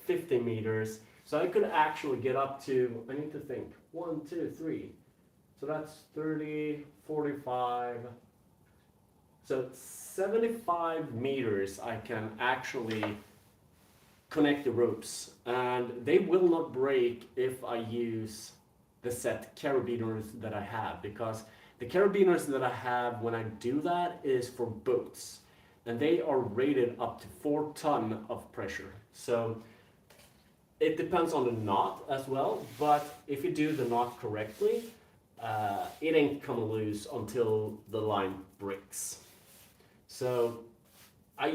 Speaker 1: 50 meters. So I could actually get up to, I need to think, 1, 2, 3. So that's 30, 45. So 75 meters I can actually connect the ropes. And they will not break if I use the set carabiners that I have, because the carabiners that I have when I do that is for boats. And they are rated up to 4 tons of pressure. So it depends on the knot as well, but if you do the knot correctly, it ain't come loose until the line breaks. So, I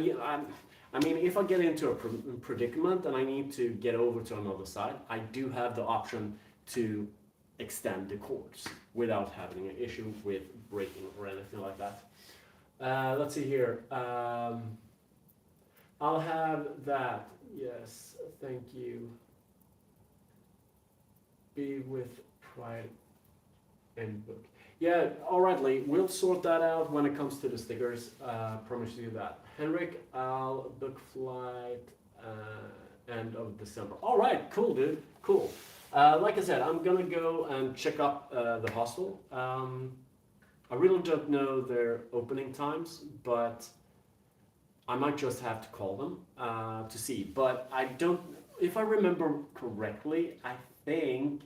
Speaker 1: mean, if I get into a predicament and I need to get over to another side, I do have the option to extend the cords without having an issue with breaking or anything like that. Let's see here. I'll have that. Yes, thank you. Be with pride and book. Yeah, all right, Lee. We'll sort that out when it comes to the stickers. Promise you that. Henrik, I'll book flight end of December. All right, cool, dude. Cool. Like I said, I'm gonna go and check up the hostel. I really don't know their opening times, but I might just have to call them to see. But I don't, if I remember correctly, I think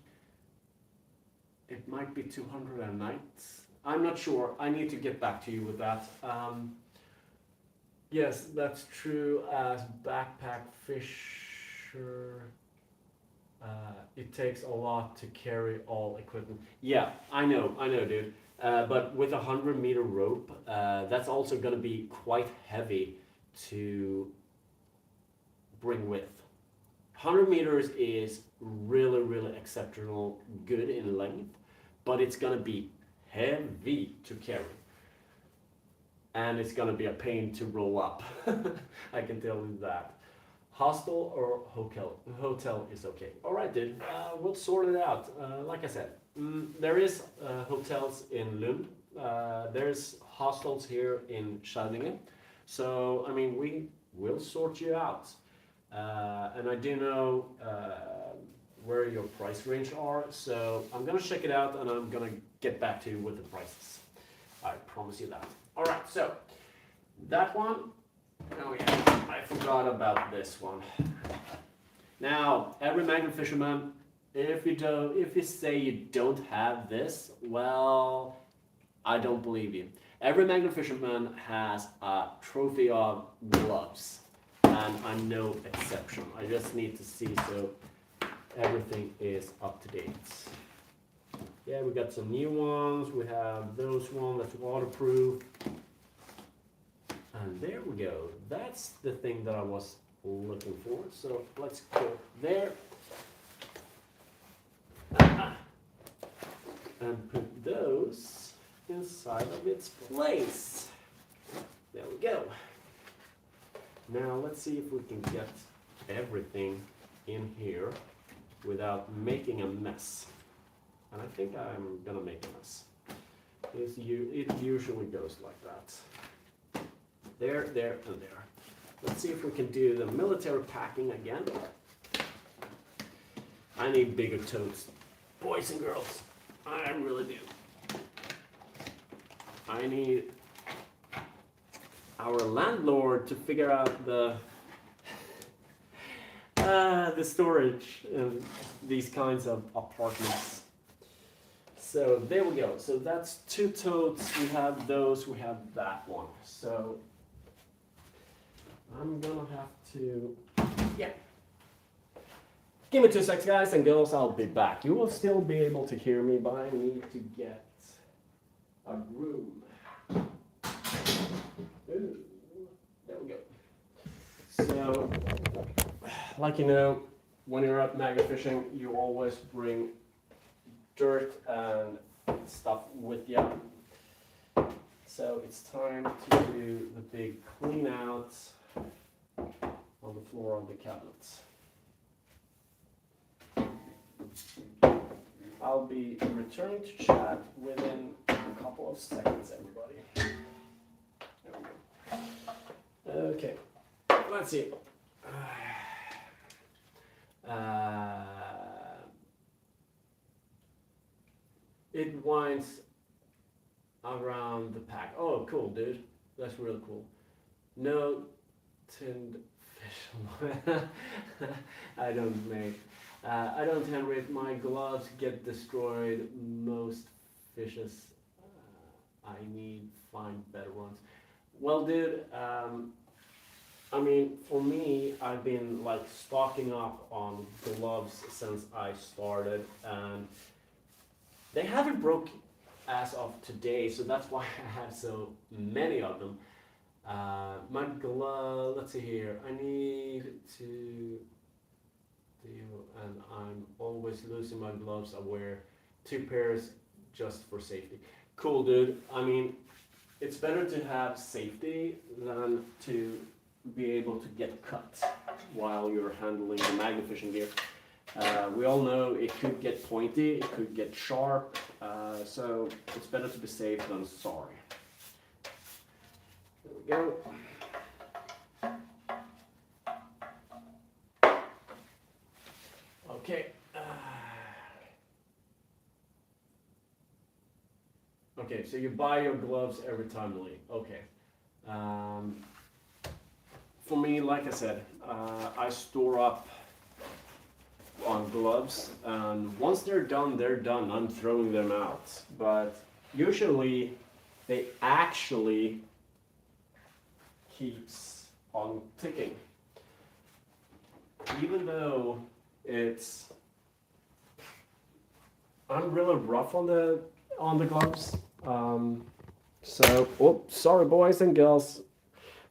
Speaker 1: it might be 200 a night. I'm not sure. I need to get back to you with that. Yes, that's true. As backpack fisher, it takes a lot to carry all equipment. Yeah, I know, dude. But with a 100-meter rope, that's also going to be quite heavy to bring with. 100 meters is really, really exceptional, good in length, but it's going to be heavy to carry. And it's going to be a pain to roll up. I can tell you that. Hostel or hotel? Hotel is okay. All right, dude. We'll sort it out. Like I said, there is hotels in Lund. There's hostels here in Skärninge. So, I mean, we will sort you out. And I do know where your price range are. So I'm going to check it out and I'm going to get back to you with the prices. I promise you that. All right, so that one. Oh yeah, I forgot about this one. Now, every magnet fisherman, if you say you don't have this, well, I don't believe you. Every magnet fisherman has a trophy of gloves, and I'm no exception. I just need to see so everything is up to date. Yeah, we got some new ones. We have those one that's waterproof. And there we go. That's the thing that I was looking for. So let's go there. And put those inside of its place. There we go. Now let's see if we can get everything in here without making a mess. And I think I'm gonna make a mess. It usually goes like that. There, and there. Let's see if we can do the military packing again. I need bigger totes. Boys and girls, I really do. I need our landlord to figure out the storage in these kinds of apartments. So there we go. So that's 2 totes. We have those. We have that one. So I'm gonna have to, yeah. Give me 2 seconds, guys and girls. I'll be back. You will still be able to hear me, but I need to get a room. Ooh, there we go. So, like you know, when you're out maggot fishing, you always bring dirt and stuff with you. So it's time to do the big clean out on the floor of the cabinets. I'll be returning to chat within a couple of seconds, everybody. There we go. Okay, let's see. It winds around the pack. Oh, cool, dude. That's really cool. No tinned fish. I don't make. I don't Henry. My gloves get destroyed. Most fishes. I need find better ones. Well, dude. I mean, for me, I've been like stocking up on gloves since I started, and they haven't broke as of today, so that's why I have so many of them. My glove, let's see here, I need to do, and I'm always losing my gloves. I wear 2 pairs just for safety. Cool, dude. I mean, it's better to have safety than to be able to get cut while you're handling the magnet fishing gear. We all know it could get pointy, it could get sharp, so it's better to be safe than sorry. There we go. Okay. Okay, so you buy your gloves every time you leave. Okay. For me, like I said, I store up on gloves, and once they're done, they're done. I'm throwing them out. But usually, they actually keeps on ticking, even though it's. I'm really rough on the gloves. So, oh, sorry, boys and girls,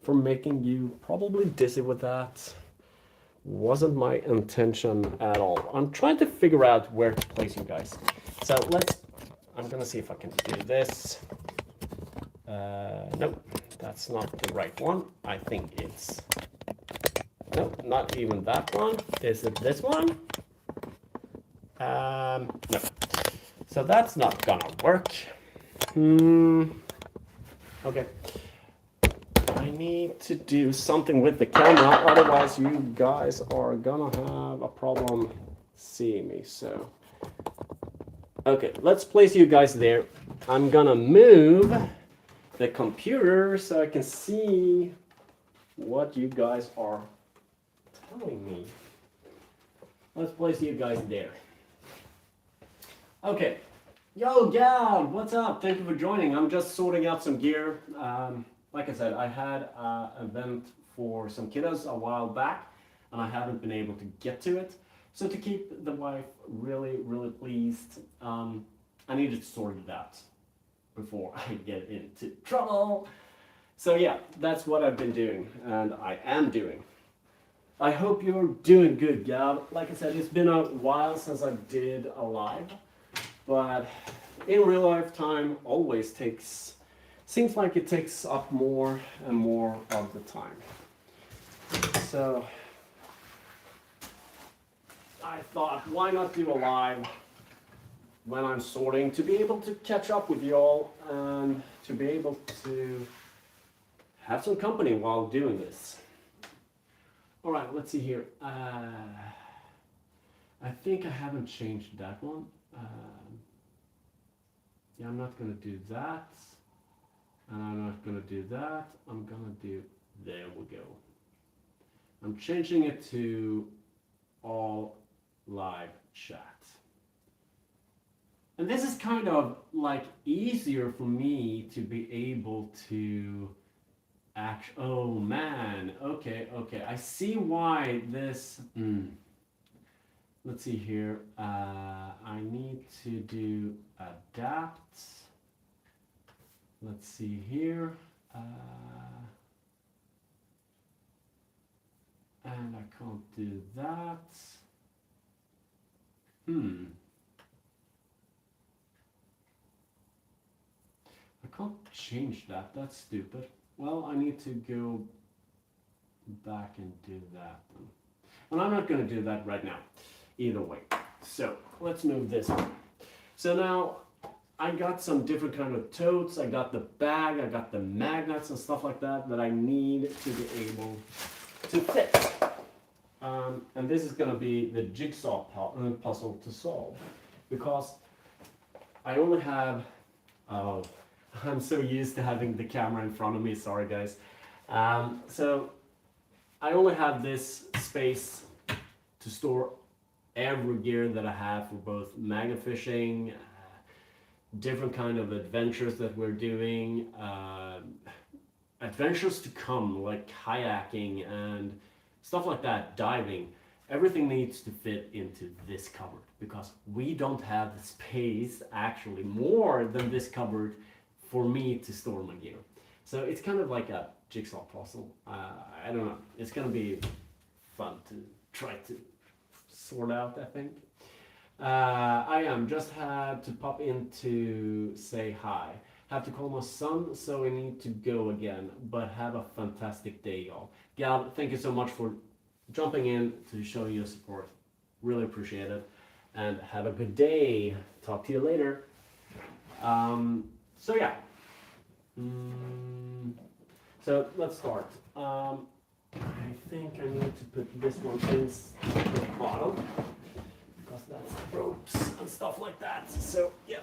Speaker 1: for making you probably dizzy with that. Wasn't my intention at all. I'm trying to figure out where to place you guys. So I'm gonna see if I can do this. Nope, that's not the right one. I think it's, nope, not even that one. Is it this one? No. So that's not gonna work. Okay. I need to do something with the camera, otherwise you guys are gonna have a problem seeing me. So, okay, let's place you guys there. I'm gonna move the computer so I can see what you guys are telling me. Let's place you guys there. Okay. Yo, Gal, what's up? Thank you for joining. I'm just sorting out some gear. Like I said, I had an event for some kiddos a while back, and I haven't been able to get to it. So to keep the wife really, really pleased, I needed to sort it out before I get into trouble. So yeah, that's what I've been doing, and I am doing. I hope you're doing good, Gal. Like I said, it's been a while since I did a live. But in real life, time always seems like it takes up more and more of the time. So I thought, why not do a live when I'm sorting to be able to catch up with y'all and to be able to have some company while doing this. All right, let's see here. I think I haven't changed that one. Yeah, I'm not gonna do that, and I'm not gonna do that. I'm gonna do, there we go. I'm changing it to all live chat. And this is kind of like easier for me to be able to oh man, okay, I see why this, let's see here, I need to do adapt. Let's see here, and I can't do that. I can't change that, that's stupid. Well, I need to go back and do that. And I'm not going to do that right now, either way. So let's move this one. So now I got some different kind of totes. I got the bag, I got the magnets and stuff like that that I need to be able to fit. And this is going to be the jigsaw puzzle to solve, because I only have, oh, I'm so used to having the camera in front of me, sorry guys. So I only have this space to store every gear that I have for both magnet fishing, different kind of adventures that we're doing, adventures to come like kayaking and stuff like that, diving. Everything needs to fit into this cupboard because we don't have the space, actually more than this cupboard, for me to store my gear. So it's kind of like a jigsaw puzzle. I don't know, it's gonna be fun to try to sort out, I think. I just had to pop in to say hi. Have to call my son, so I need to go again, but have a fantastic day, y'all. Gal, thank you so much for jumping in to show your support. Really appreciate it. And have a good day. Talk to you later. So yeah. So let's start. I think I need to put this one in the bottom. That's ropes and stuff like that. So yeah.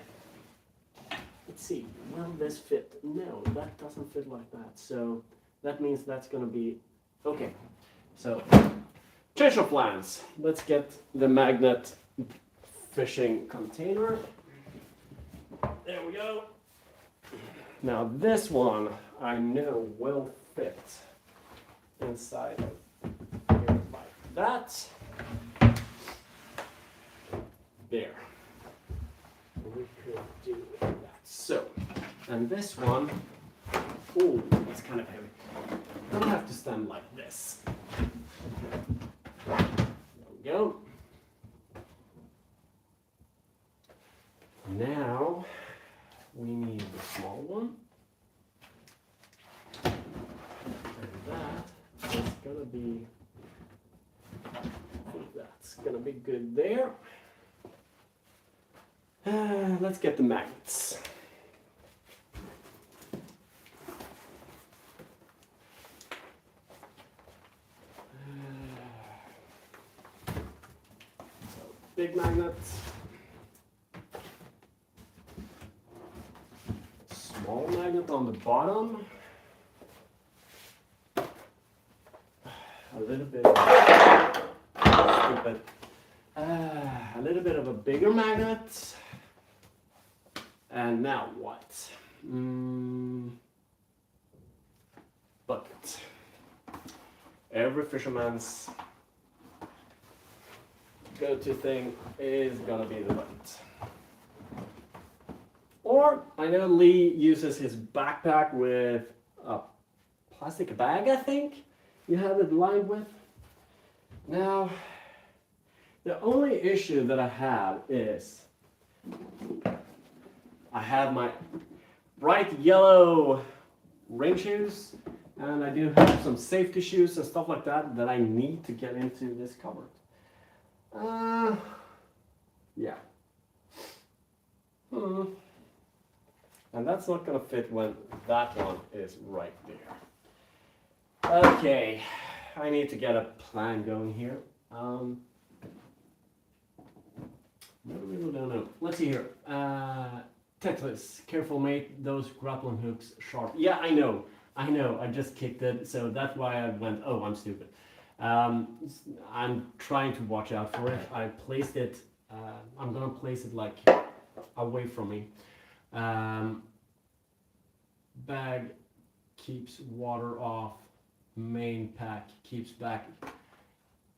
Speaker 1: Let's see, will this fit? No, that doesn't fit like that. So that means that's gonna be, okay. So, change of plans. Let's get the magnet fishing container. There we go. Now this one I know will fit inside of here like that. There. We could do that. So, and this one, oh, it's kind of heavy. I'm gonna have to stand like this. There we go. Now, we need the small one. And that is gonna be, I think that's gonna be good there. Let's get the magnets. So big magnet, small magnet on the bottom, a little bit stupid, a little bit of a bigger magnet. And now what? Bucket. Every fisherman's go-to thing is gonna be the bucket. Or I know Lee uses his backpack with a plastic bag, I think you have it lined with. Now, the only issue that I have is I have my bright yellow rain shoes, and I do have some safety shoes and stuff like that that I need to get into this cupboard. Yeah. And that's not gonna fit when that one is right there. Okay, I need to get a plan going here. I really don't know. Let's see here. Tetris, careful mate, those grappling hooks sharp. Yeah, I know, I just kicked it, so that's why I went, oh, I'm stupid. I'm trying to watch out for it. I placed it, I'm gonna place it like away from me. Bag keeps water off, main pack keeps back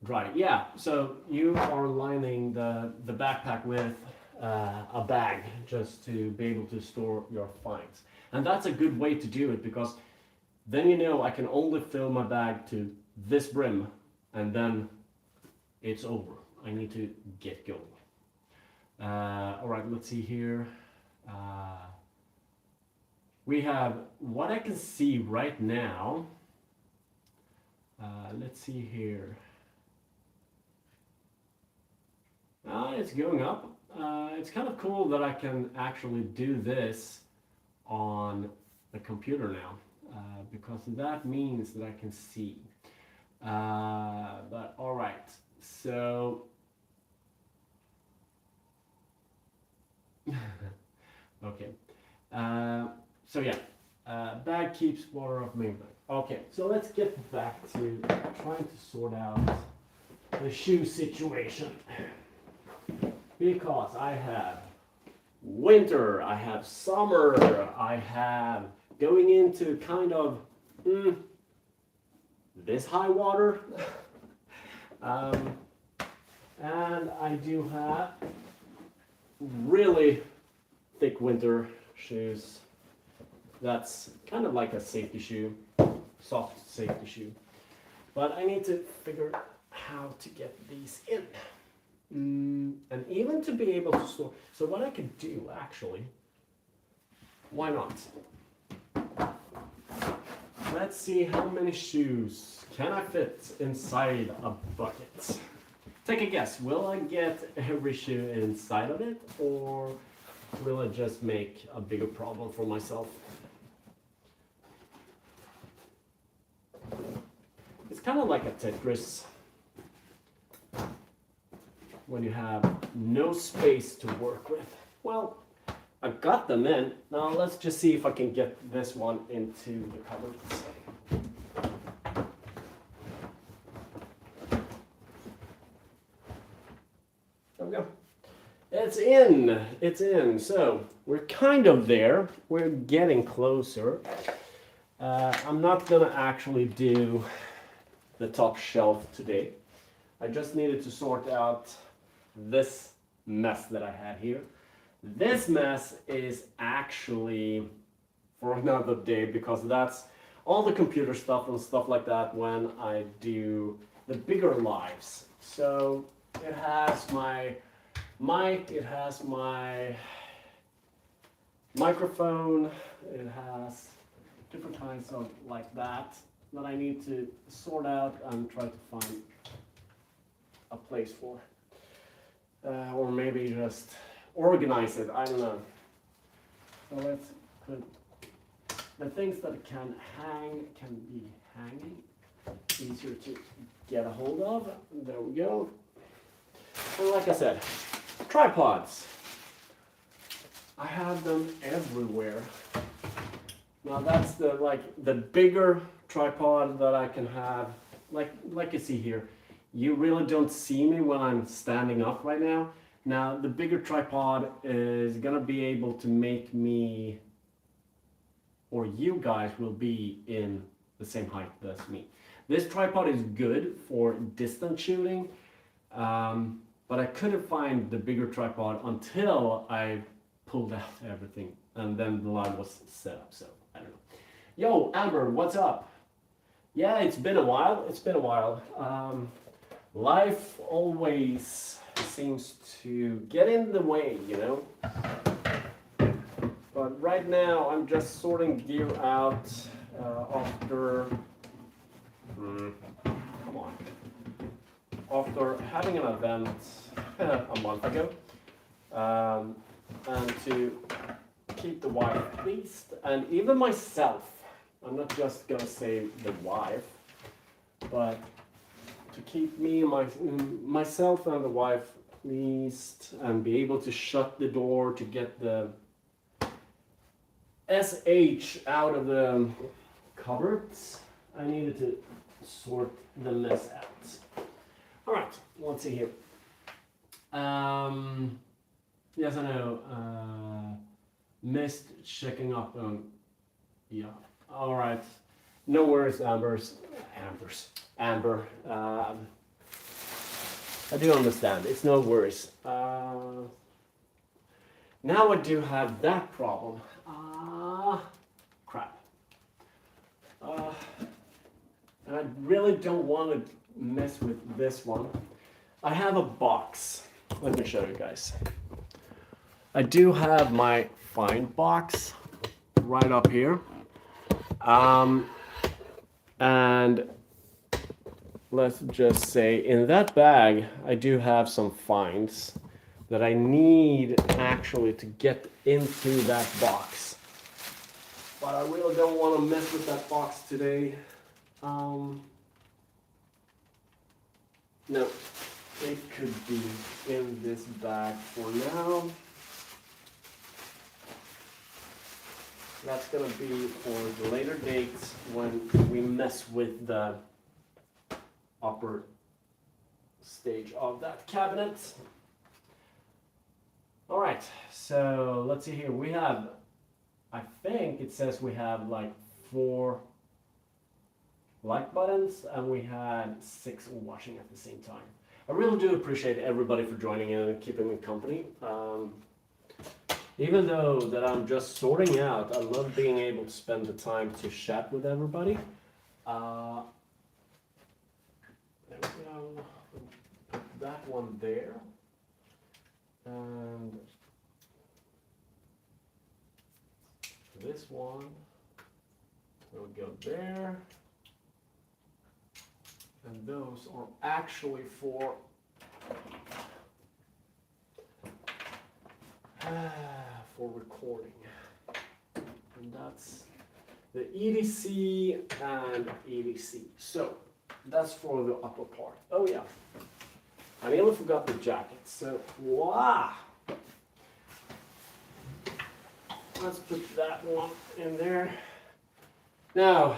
Speaker 1: dry. Yeah, so you are lining the backpack with a bag just to be able to store your finds. And that's a good way to do it, because then you know I can only fill my bag to this brim and then it's over. I need to get going. All right, let's see here. We have what I can see right now. Let's see here. It's going up. It's kind of cool that I can actually do this on the computer now, because that means that I can see. But all right, so okay. So yeah, bag keeps water off main bag. Okay, so let's get back to trying to sort out the shoe situation. Because I have winter, I have summer, I have going into kind of this high water. And I do have really thick winter shoes. That's kind of like a safety shoe, soft safety shoe. But I need to figure out how to get these in. And even to be able to store. So what I could do actually, why not? Let's see how many shoes can I fit inside a bucket. Take a guess, will I get every shoe inside of it, or will it just make a bigger problem for myself? It's kind of like a Tetris. when you have no space to work with. Well, I got them in. Now let's just see if I can get this one into the cupboard. There we go. It's in. It's in. So we're kind of there. We're getting closer. I'm not gonna actually do the top shelf today. I just needed to sort out this mess that I had here. This mess is actually for another day because that's all the computer stuff and stuff like that when I do the bigger lives. So it has my mic, it has my microphone, it has different kinds of like that I need to sort out and try to find a place for. Or maybe just organize it, I don't know. So let's put the things that can hang, can be hanging, easier to get a hold of. There we go. And like I said, tripods. I have them everywhere. Now that's the bigger tripod that I can have, like you see here. You really don't see me when I'm standing up right now. Now the bigger tripod is gonna be able to make me, or you guys will be in the same height as me. This tripod is good for distance shooting, but I couldn't find the bigger tripod until I pulled out everything and then the line was set up, so I don't know. Yo, Amber, what's up? Yeah, it's been a while, life always seems to get in the way, you know? But right now I'm just sorting gear out after, after having an event a month ago, and to keep the wife pleased, and even myself. I'm not just gonna say the wife, but to keep me and myself and the wife pleased and be able to shut the door to get the SH out of the cupboards, I needed to sort the mess out. All right, let's see here. Yes, I know. Missed checking up on. Yeah. All right. No worries, Amber. I do understand. It's no worries. Now I do have that problem. Crap. And I really don't want to mess with this one. I have a box. Let me show you guys. I do have my find box right up here. And let's just say in that bag, I do have some finds that I need actually to get into that box. But I really don't want to mess with that box today. No, it could be in this bag for now. That's gonna be for the later dates when we mess with the upper stage of that cabinet. All right, so let's see here. We have, I think it says we have like 4 like buttons and we had 6 watching at the same time. I really do appreciate everybody for joining in and keeping me company. Even though that I'm just sorting out, I love being able to spend the time to chat with everybody. There we go. Put that one there. And this one will go there. And those are actually for recording. And that's the EDC and EDC. So that's for the upper part. Oh yeah. I nearly forgot the jacket, so wow. Let's put that one in there. Now,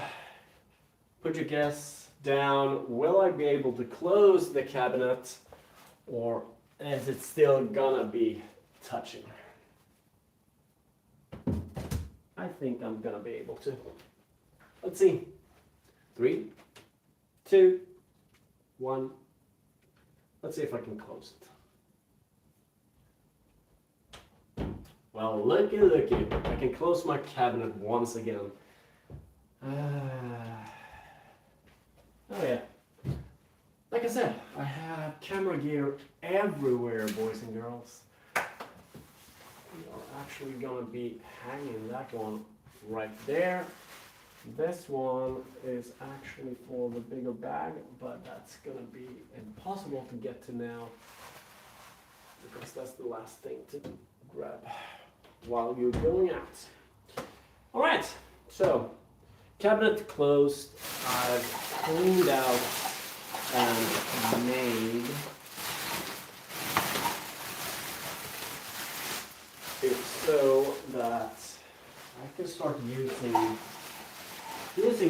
Speaker 1: put your guess down. Will I be able to close the cabinet, or is it still gonna be touching? I think I'm gonna be able to. Let's see. 3, 2, 1. Let's see if I can close it. Well, looky, looky. I can close my cabinet once again. Oh yeah. Like I said, I have camera gear everywhere, boys and girls. We are actually gonna be hanging that one right there. This one is actually for the bigger bag, but that's gonna be impossible to get to now because that's the last thing to grab while you're going out. All right, so cabinet closed. I've cleaned out and made it so that I can start using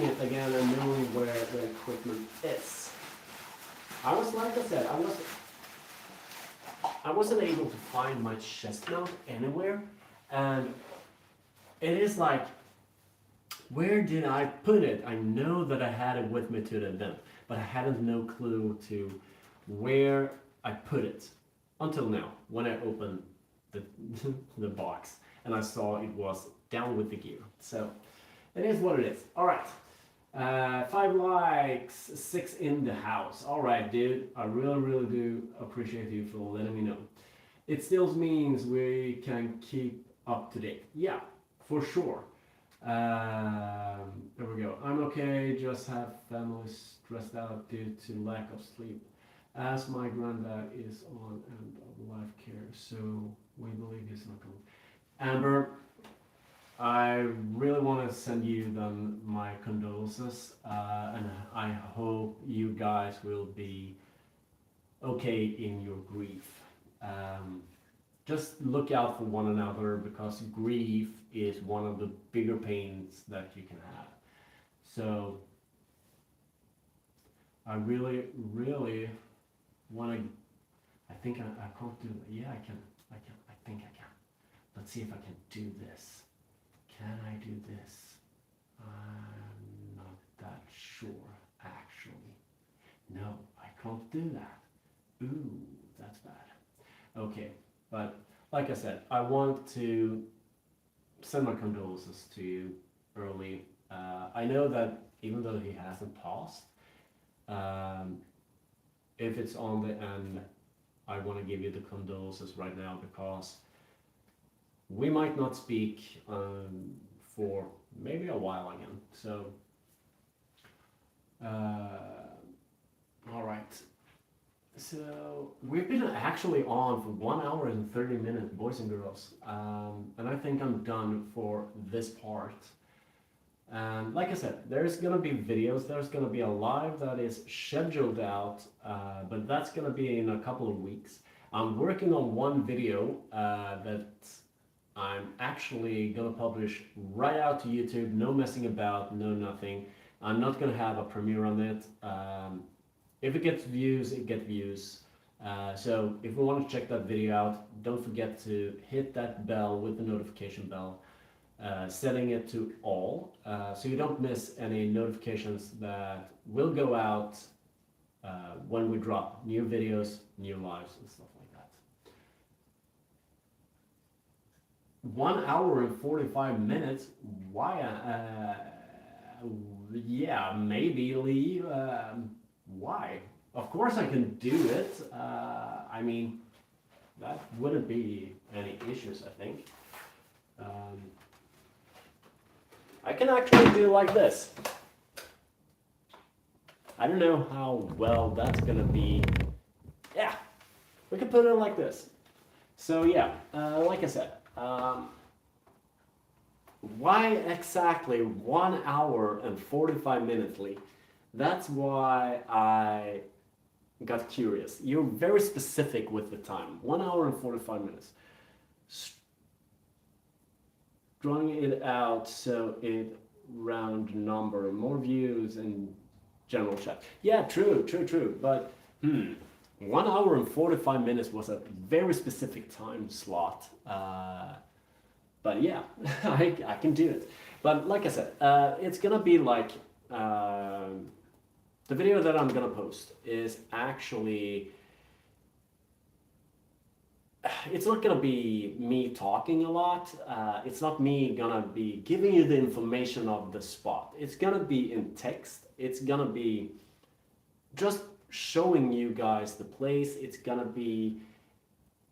Speaker 1: it again and knowing where the equipment is. Like I said, I wasn't able to find my chest mount anywhere, and it is like, where did I put it? I know that I had it with me to the event, but I hadn't no clue to where I put it until now when I opened the the box and I saw it was down with the gear. So it is what it is. All right. 5 likes, 6 in the house. All right, dude. I really do appreciate you for letting me know. It still means we can keep up to date. Yeah, for sure. There we go. I'm okay. Just have family stressed out due to lack of sleep. As my granddad is on end of life care, so we believe he's not going. Amber, I really want to send you then my condolences, and I hope you guys will be okay in your grief. Just look out for one another because grief is one of the bigger pains that you can have. So I really want to. I think I can't do it. Yeah, I can. I think I can. Let's see if I can do this. Can I do this? I'm not that sure, actually. No, I can't do that. Ooh, that's bad. Okay, but like I said, I want to send my condolences to you early. I know that even though he hasn't passed, if it's on the end, I want to give you the condolences right now because we might not speak for maybe a while again. So, all right. So we've been actually on for 1 hour and 30 minutes, boys and girls. And I think I'm done for this part. And like I said, there's gonna be videos. There's gonna be a live that is scheduled out, but that's gonna be in a couple of weeks. I'm working on one video that I'm actually gonna publish right out to YouTube. No messing about, no nothing. I'm not gonna have a premiere on it. If it gets views, it gets views. So if you want to check that video out, don't forget to hit that bell with the notification bell, setting it to all, so you don't miss any notifications that will go out when we drop new videos, new lives, and stuff like that. 1 hour and 45 minutes. Why? Yeah, maybe leave. Why? Of course I can do it. I mean, that wouldn't be any issues, I think. I can actually do it like this. I don't know how well that's gonna be. Yeah, we can put it like this. So yeah, like I said, why exactly 1 hour and 45 minutes, Lee? That's why I got curious. You're very specific with the time. 1 hour and 45 minutes. Drawing it out so it round number, more views and general chat. Yeah, true. But 1 hour and 45 minutes was a very specific time slot. But yeah, I can do it. But like I said, it's gonna be like the video that I'm gonna post is actually, it's not gonna be me talking a lot. It's not me gonna be giving you the information of the spot. It's gonna be in text. It's gonna be just showing you guys the place. It's gonna be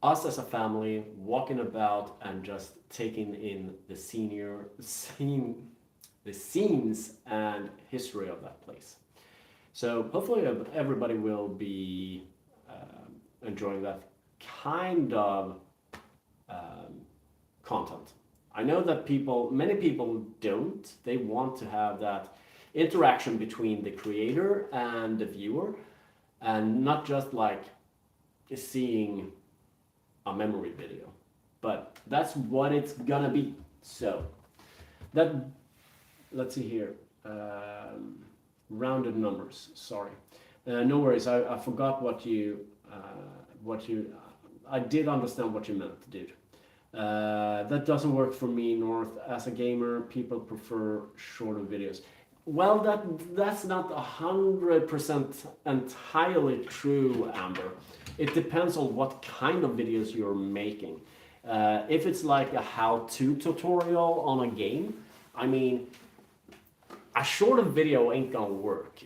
Speaker 1: us as a family walking about and just taking in the scenes and history of that place. So hopefully everybody will be enjoying that kind of content. I know that many people don't. They want to have that interaction between the creator and the viewer, and not just like seeing a memory video. But that's what it's gonna be. So that, let's see here. Rounded numbers. Sorry. No worries. I forgot what you. I did understand what you meant, dude. That doesn't work for me, North. As a gamer, people prefer shorter videos. Well, that's not 100% entirely true, Amber. It depends on what kind of videos you're making. If it's like a how-to tutorial on a game, I mean, a shorter video ain't gonna work.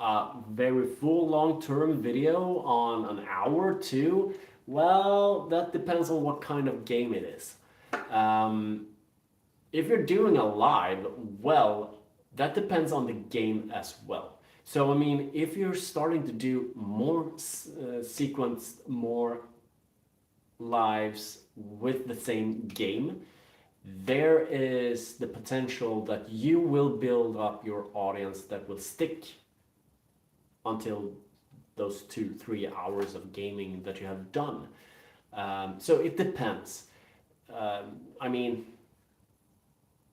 Speaker 1: A very full long-term video on an hour or two, well, that depends on what kind of game it is. If you're doing a live, well, that depends on the game as well. So I mean, if you're starting to do more sequenced, more lives with the same game, there is the potential that you will build up your audience that will stick until those 2-3 hours of gaming that you have done. So it depends. I mean,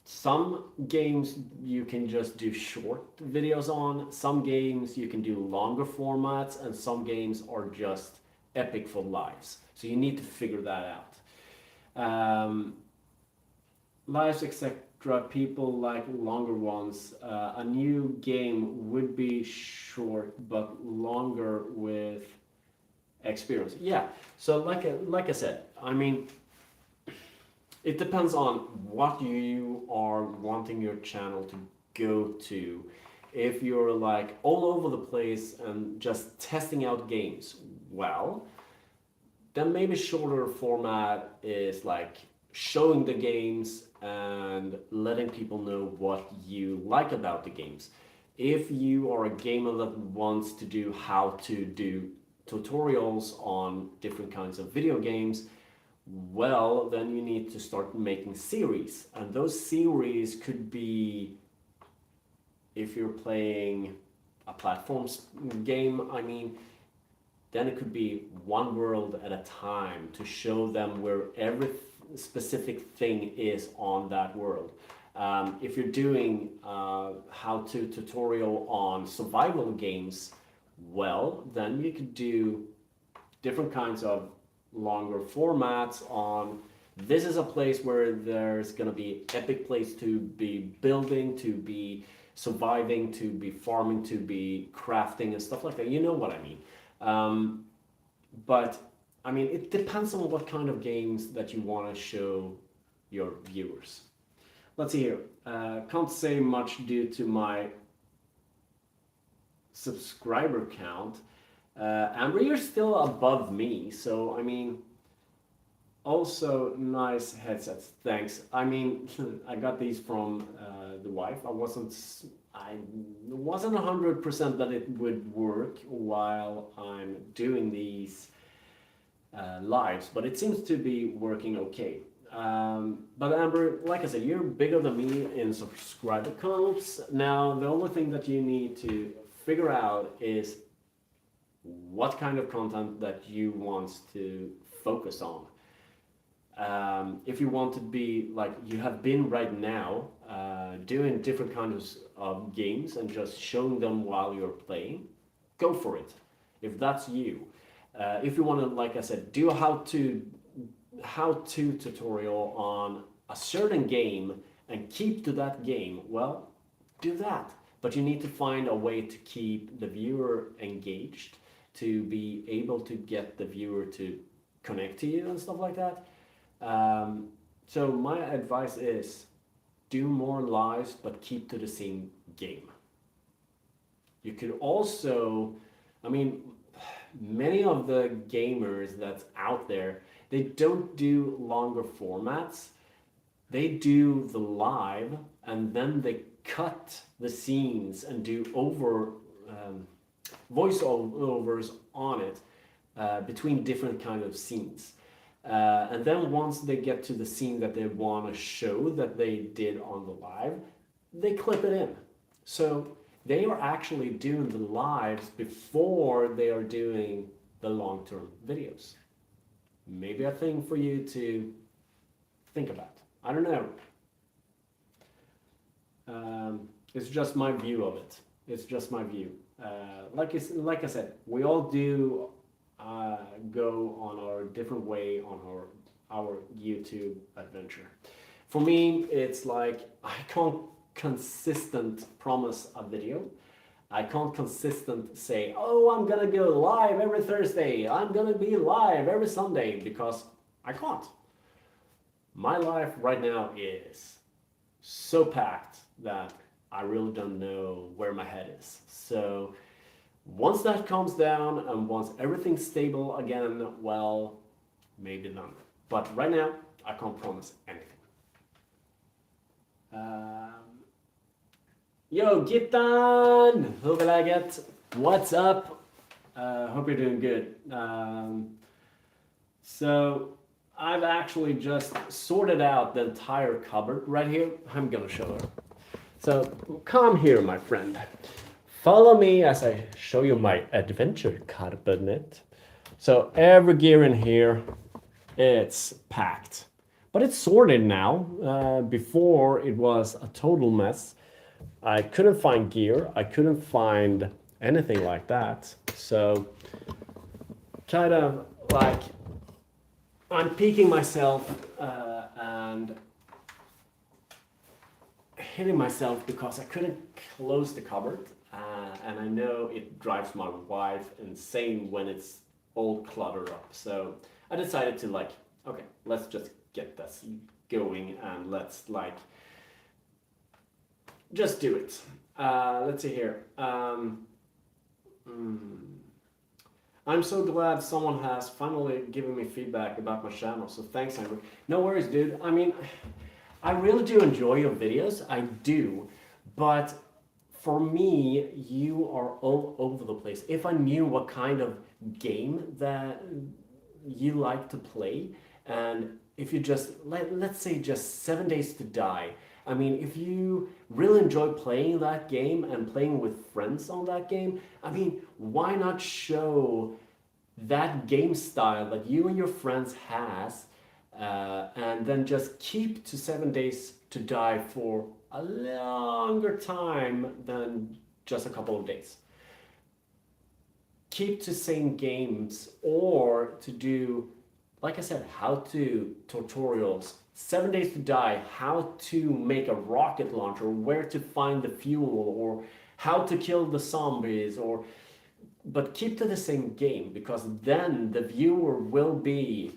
Speaker 1: some games you can just do short videos on, some games you can do longer formats, and some games are just epic for lives. So you need to figure that out. Lives, etc. People like longer ones. A new game would be short but longer with experience. Yeah. So like I said, I mean, it depends on what you are wanting your channel to go to. If you're like all over the place and just testing out games, well, then maybe shorter format is like showing the games and letting people know what you like about the games. If you are a gamer that wants to do how to do tutorials on different kinds of video games, well, then you need to start making series. And those series could be, if you're playing a platform game, I mean, then it could be one world at a time to show them where every specific thing is on that world. If you're doing how-to tutorial on survival games, well, then you could do different kinds of longer formats on, this is a place where there's going to be epic place to be building, to be surviving, to be farming, to be crafting and stuff like that. You know what I mean. But I mean, it depends on what kind of games that you want to show your viewers. Let's see here. Can't say much due to my subscriber count. Amber, you're still above me, so I mean, also nice headsets. Thanks. I mean, I got these from the wife. I wasn't 100% that it would work while I'm doing these lives, but it seems to be working okay. But Amber, like I said, you're bigger than me in subscriber counts. Now, the only thing that you need to figure out is what kind of content that you want to focus on. If you want to be like you have been right now, doing different kinds of games and just showing them while you're playing, go for it. If that's you. If you want to, like I said, do a how to tutorial on a certain game and keep to that game, well, do that. But you need to find a way to keep the viewer engaged, to be able to get the viewer to connect to you and stuff like that. So my advice is do more lives, but keep to the same game. You could also, I mean, many of the gamers that's out there, they don't do longer formats. They do the live and then they cut the scenes and do voiceovers on it between different kind of scenes. And then once they get to the scene that they want to show that they did on the live, they clip it in. So they are actually doing the lives before they are doing the long-term videos. Maybe a thing for you to think about. I don't know. It's just my view of it. It's just my view. Like I said, we all do go on our different way on our YouTube adventure. For me, it's like I can't consistent promise a video. I can't consistent say, oh, I'm gonna go live every Thursday. I'm gonna be live every Sunday, because I can't. My life right now is so packed that I really don't know where my head is. So once that calms down and once everything's stable again, well, maybe then. But right now, I can't promise anything. Yo, Gittan! Hur är läget? What's up? Hope you're doing good. So I've actually just sorted out the entire cupboard right here. I'm gonna show her. So come here, my friend. Follow me as I show you my adventure cabinet. So every gear in here, it's packed. But it's sorted now. Before it was a total mess. I couldn't find gear. I couldn't find anything like that. So kind of like I'm peeking myself and hitting myself because I couldn't close the cupboard. And I know it drives my wife insane when it's all cluttered up. So I decided to like, okay, let's just get this going and let's like just do it. Let's see here. I'm so glad someone has finally given me feedback about my channel. So thanks, Henry. No worries, dude. I mean, I really do enjoy your videos. I do. But for me, you are all over the place. If I knew what kind of game that you like to play, and if you just, let's say just 7 Days to Die, I mean, if you really enjoy playing that game and playing with friends on that game, I mean, why not show that game style that you and your friends has, and then just keep to 7 Days to Die for a longer time than just a couple of days. Keep to same games, or to do, like I said, how to tutorials. 7 Days to Die, how to make a rocket launcher, where to find the fuel, or how to kill the zombies, or but keep to the same game, because then the viewer will be,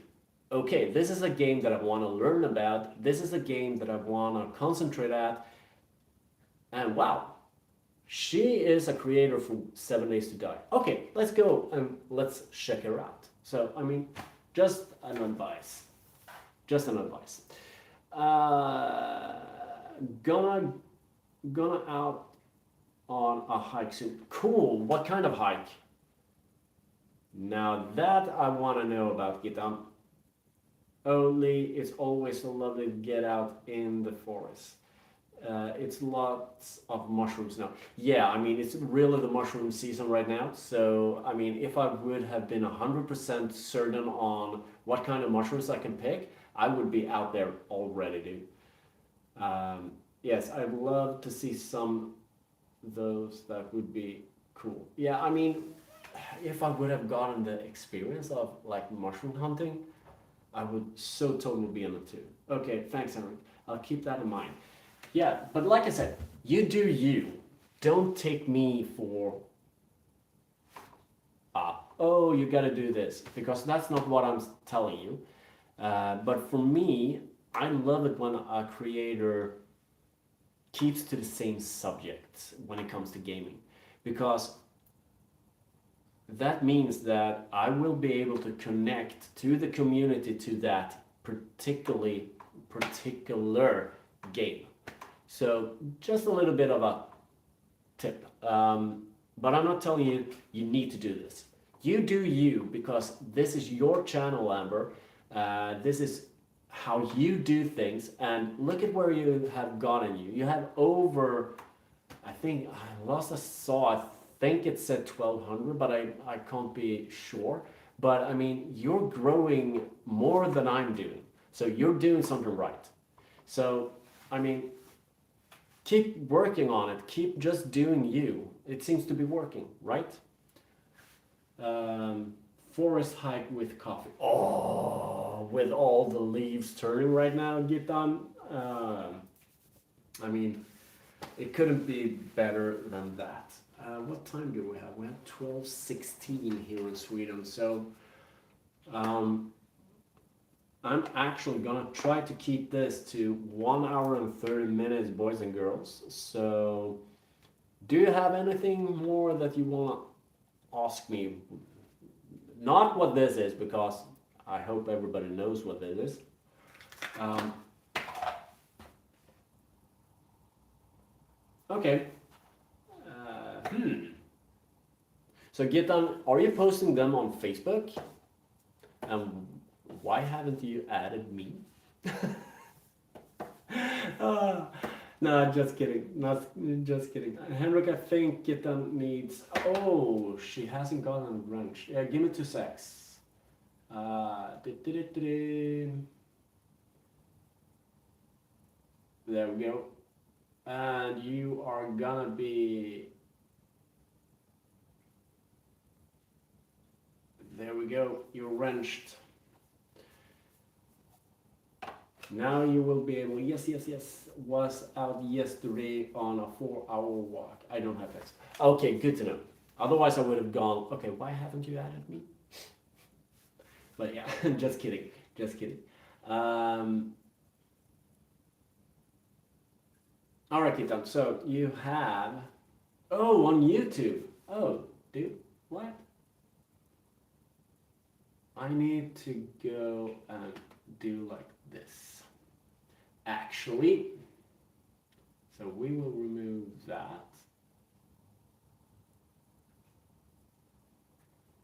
Speaker 1: okay, this is a game that I want to learn about, this is a game that I want to concentrate at, and wow, she is a creator for 7 Days to Die. Okay, let's go and let's check her out. So, I mean, just an advice. Just an advice. Gonna out on a hike soon. Cool. What kind of hike? Now that I want to know about, Gitam. Only it's always so lovely to get out in the forest. It's lots of mushrooms now. Yeah, I mean, it's really the mushroom season right now. So, I mean, if I would have been 100% certain on what kind of mushrooms I can pick, I would be out there already, dude. Yes, I'd love to see some of those. That would be cool. Yeah, I mean, if I would have gotten the experience of like mushroom hunting, I would so totally be in it too. Okay, thanks, Henrik. I'll keep that in mind. Yeah, but like I said, you do you. Don't take me for, oh, you gotta do this, because that's not what I'm telling you. But for me, I love it when a creator keeps to the same subject when it comes to gaming, because that means that I will be able to connect to the community to that particular game. So just a little bit of a tip. But I'm not telling you you need to do this. You do you, because this is your channel, Amber. This is how you do things, and look at where you have gotten you. You have over, I think I lost a saw. I think it said 1200, but I can't be sure. But I mean, you're growing more than I'm doing. So you're doing something right. So, I mean, keep working on it. Keep just doing you. It seems to be working, right? Forest hike with coffee. Oh, with all the leaves turning right now, Gitan. I mean, it couldn't be better than that. What time do we have? We have 12:16 here in Sweden. So um, I'm actually gonna try to keep this to 1 hour and 30 minutes, boys and girls. So do you have anything more that you want to ask me? Not what this is, because I hope everybody knows what this is. Um, okay. So Gitan, are you posting them on Facebook? And why haven't you added me? uh, no, just kidding. Not just kidding. Henrik, I think Gitan needs. Oh, she hasn't gotten wrench. Yeah, give me 2 secs. There we go. And you are gonna be. There we go. You're wrenched. Now you will be able. Yes, yes, yes. Was out yesterday on a 4-hour walk. I don't have text. Okay, good to know. Otherwise, I would have gone. Okay, why haven't you added me? But yeah, just kidding. Just kidding. All right, Kitan. So you have. Oh, on YouTube. Oh, dude, what? I need to go and do like this. Actually, so we will remove that.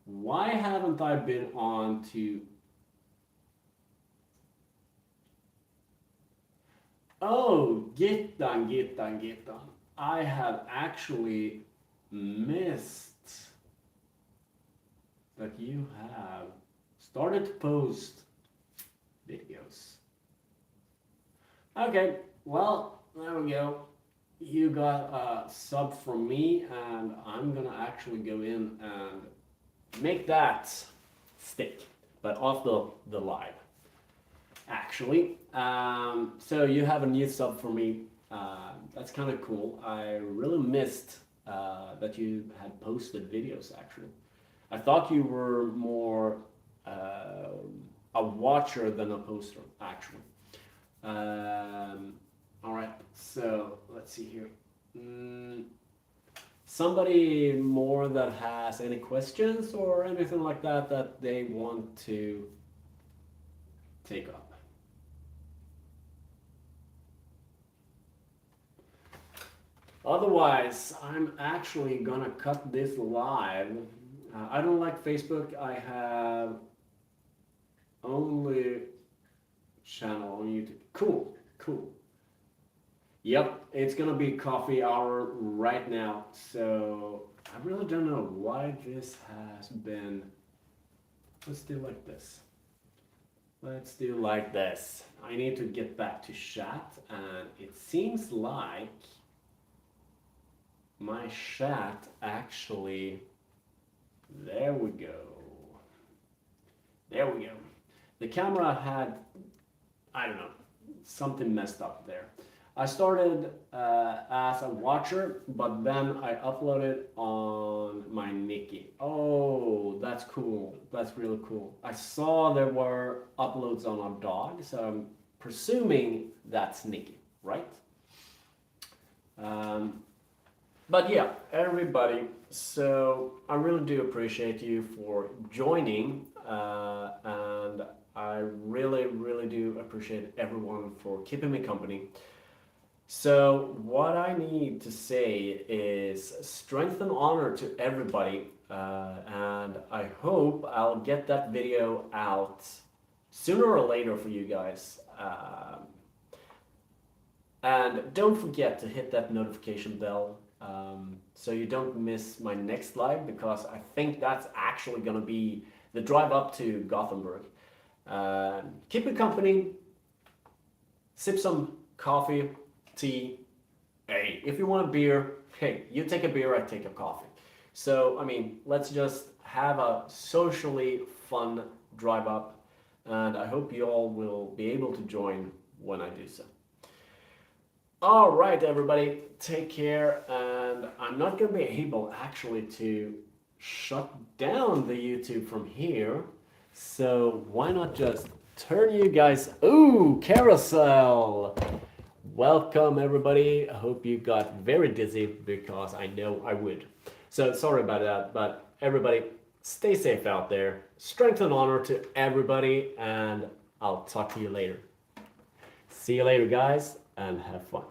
Speaker 1: Why haven't I been on to... Oh, Gittan. I have actually missed that you have started to post videos. Okay, well, there we go. You got a sub from me, and I'm gonna actually go in and make that stick, but off the live. Actually, so you have a new sub for me. That's kind of cool. I really missed that you had posted videos. Actually, I thought you were more a watcher than a poster. Actually. All right, so let's see here. Somebody more that has any questions or anything like that that they want to take up? Otherwise, I'm actually gonna cut this live. I don't like Facebook. I have only channel on YouTube. Cool. Yep, it's gonna be coffee hour right now. So I really don't know why this has been. Let's do like this. Let's do like this. I need to get back to chat, and it seems like my chat actually. There we go. There we go. The camera had, I don't know, something messed up there. I started as a watcher, but then I uploaded on my Nikki. Oh, that's cool. That's really cool. I saw there were uploads on our dog, so I'm presuming that's Nikki, right? But yeah, everybody. So I really do appreciate you for joining, and I really, really do appreciate everyone for keeping me company. So what I need to say is strength and honor to everybody, and I hope I'll get that video out sooner or later for you guys. And don't forget to hit that notification bell so you don't miss my next live, because I think that's actually going to be the drive up to Gothenburg. Keep it company, sip some coffee, tea. Hey, if you want a beer, hey, you take a beer, I take a coffee. So, I mean, let's just have a socially fun drive up, and I hope you all will be able to join when I do so. All right, everybody, take care. And I'm not going to be able actually to shut down the YouTube from here. So why not just turn you guys... Ooh, carousel! Welcome, everybody. I hope you got very dizzy, because I know I would. So sorry about that, but everybody, stay safe out there. Strength and honor to everybody, and I'll talk to you later. See you later, guys, and have fun.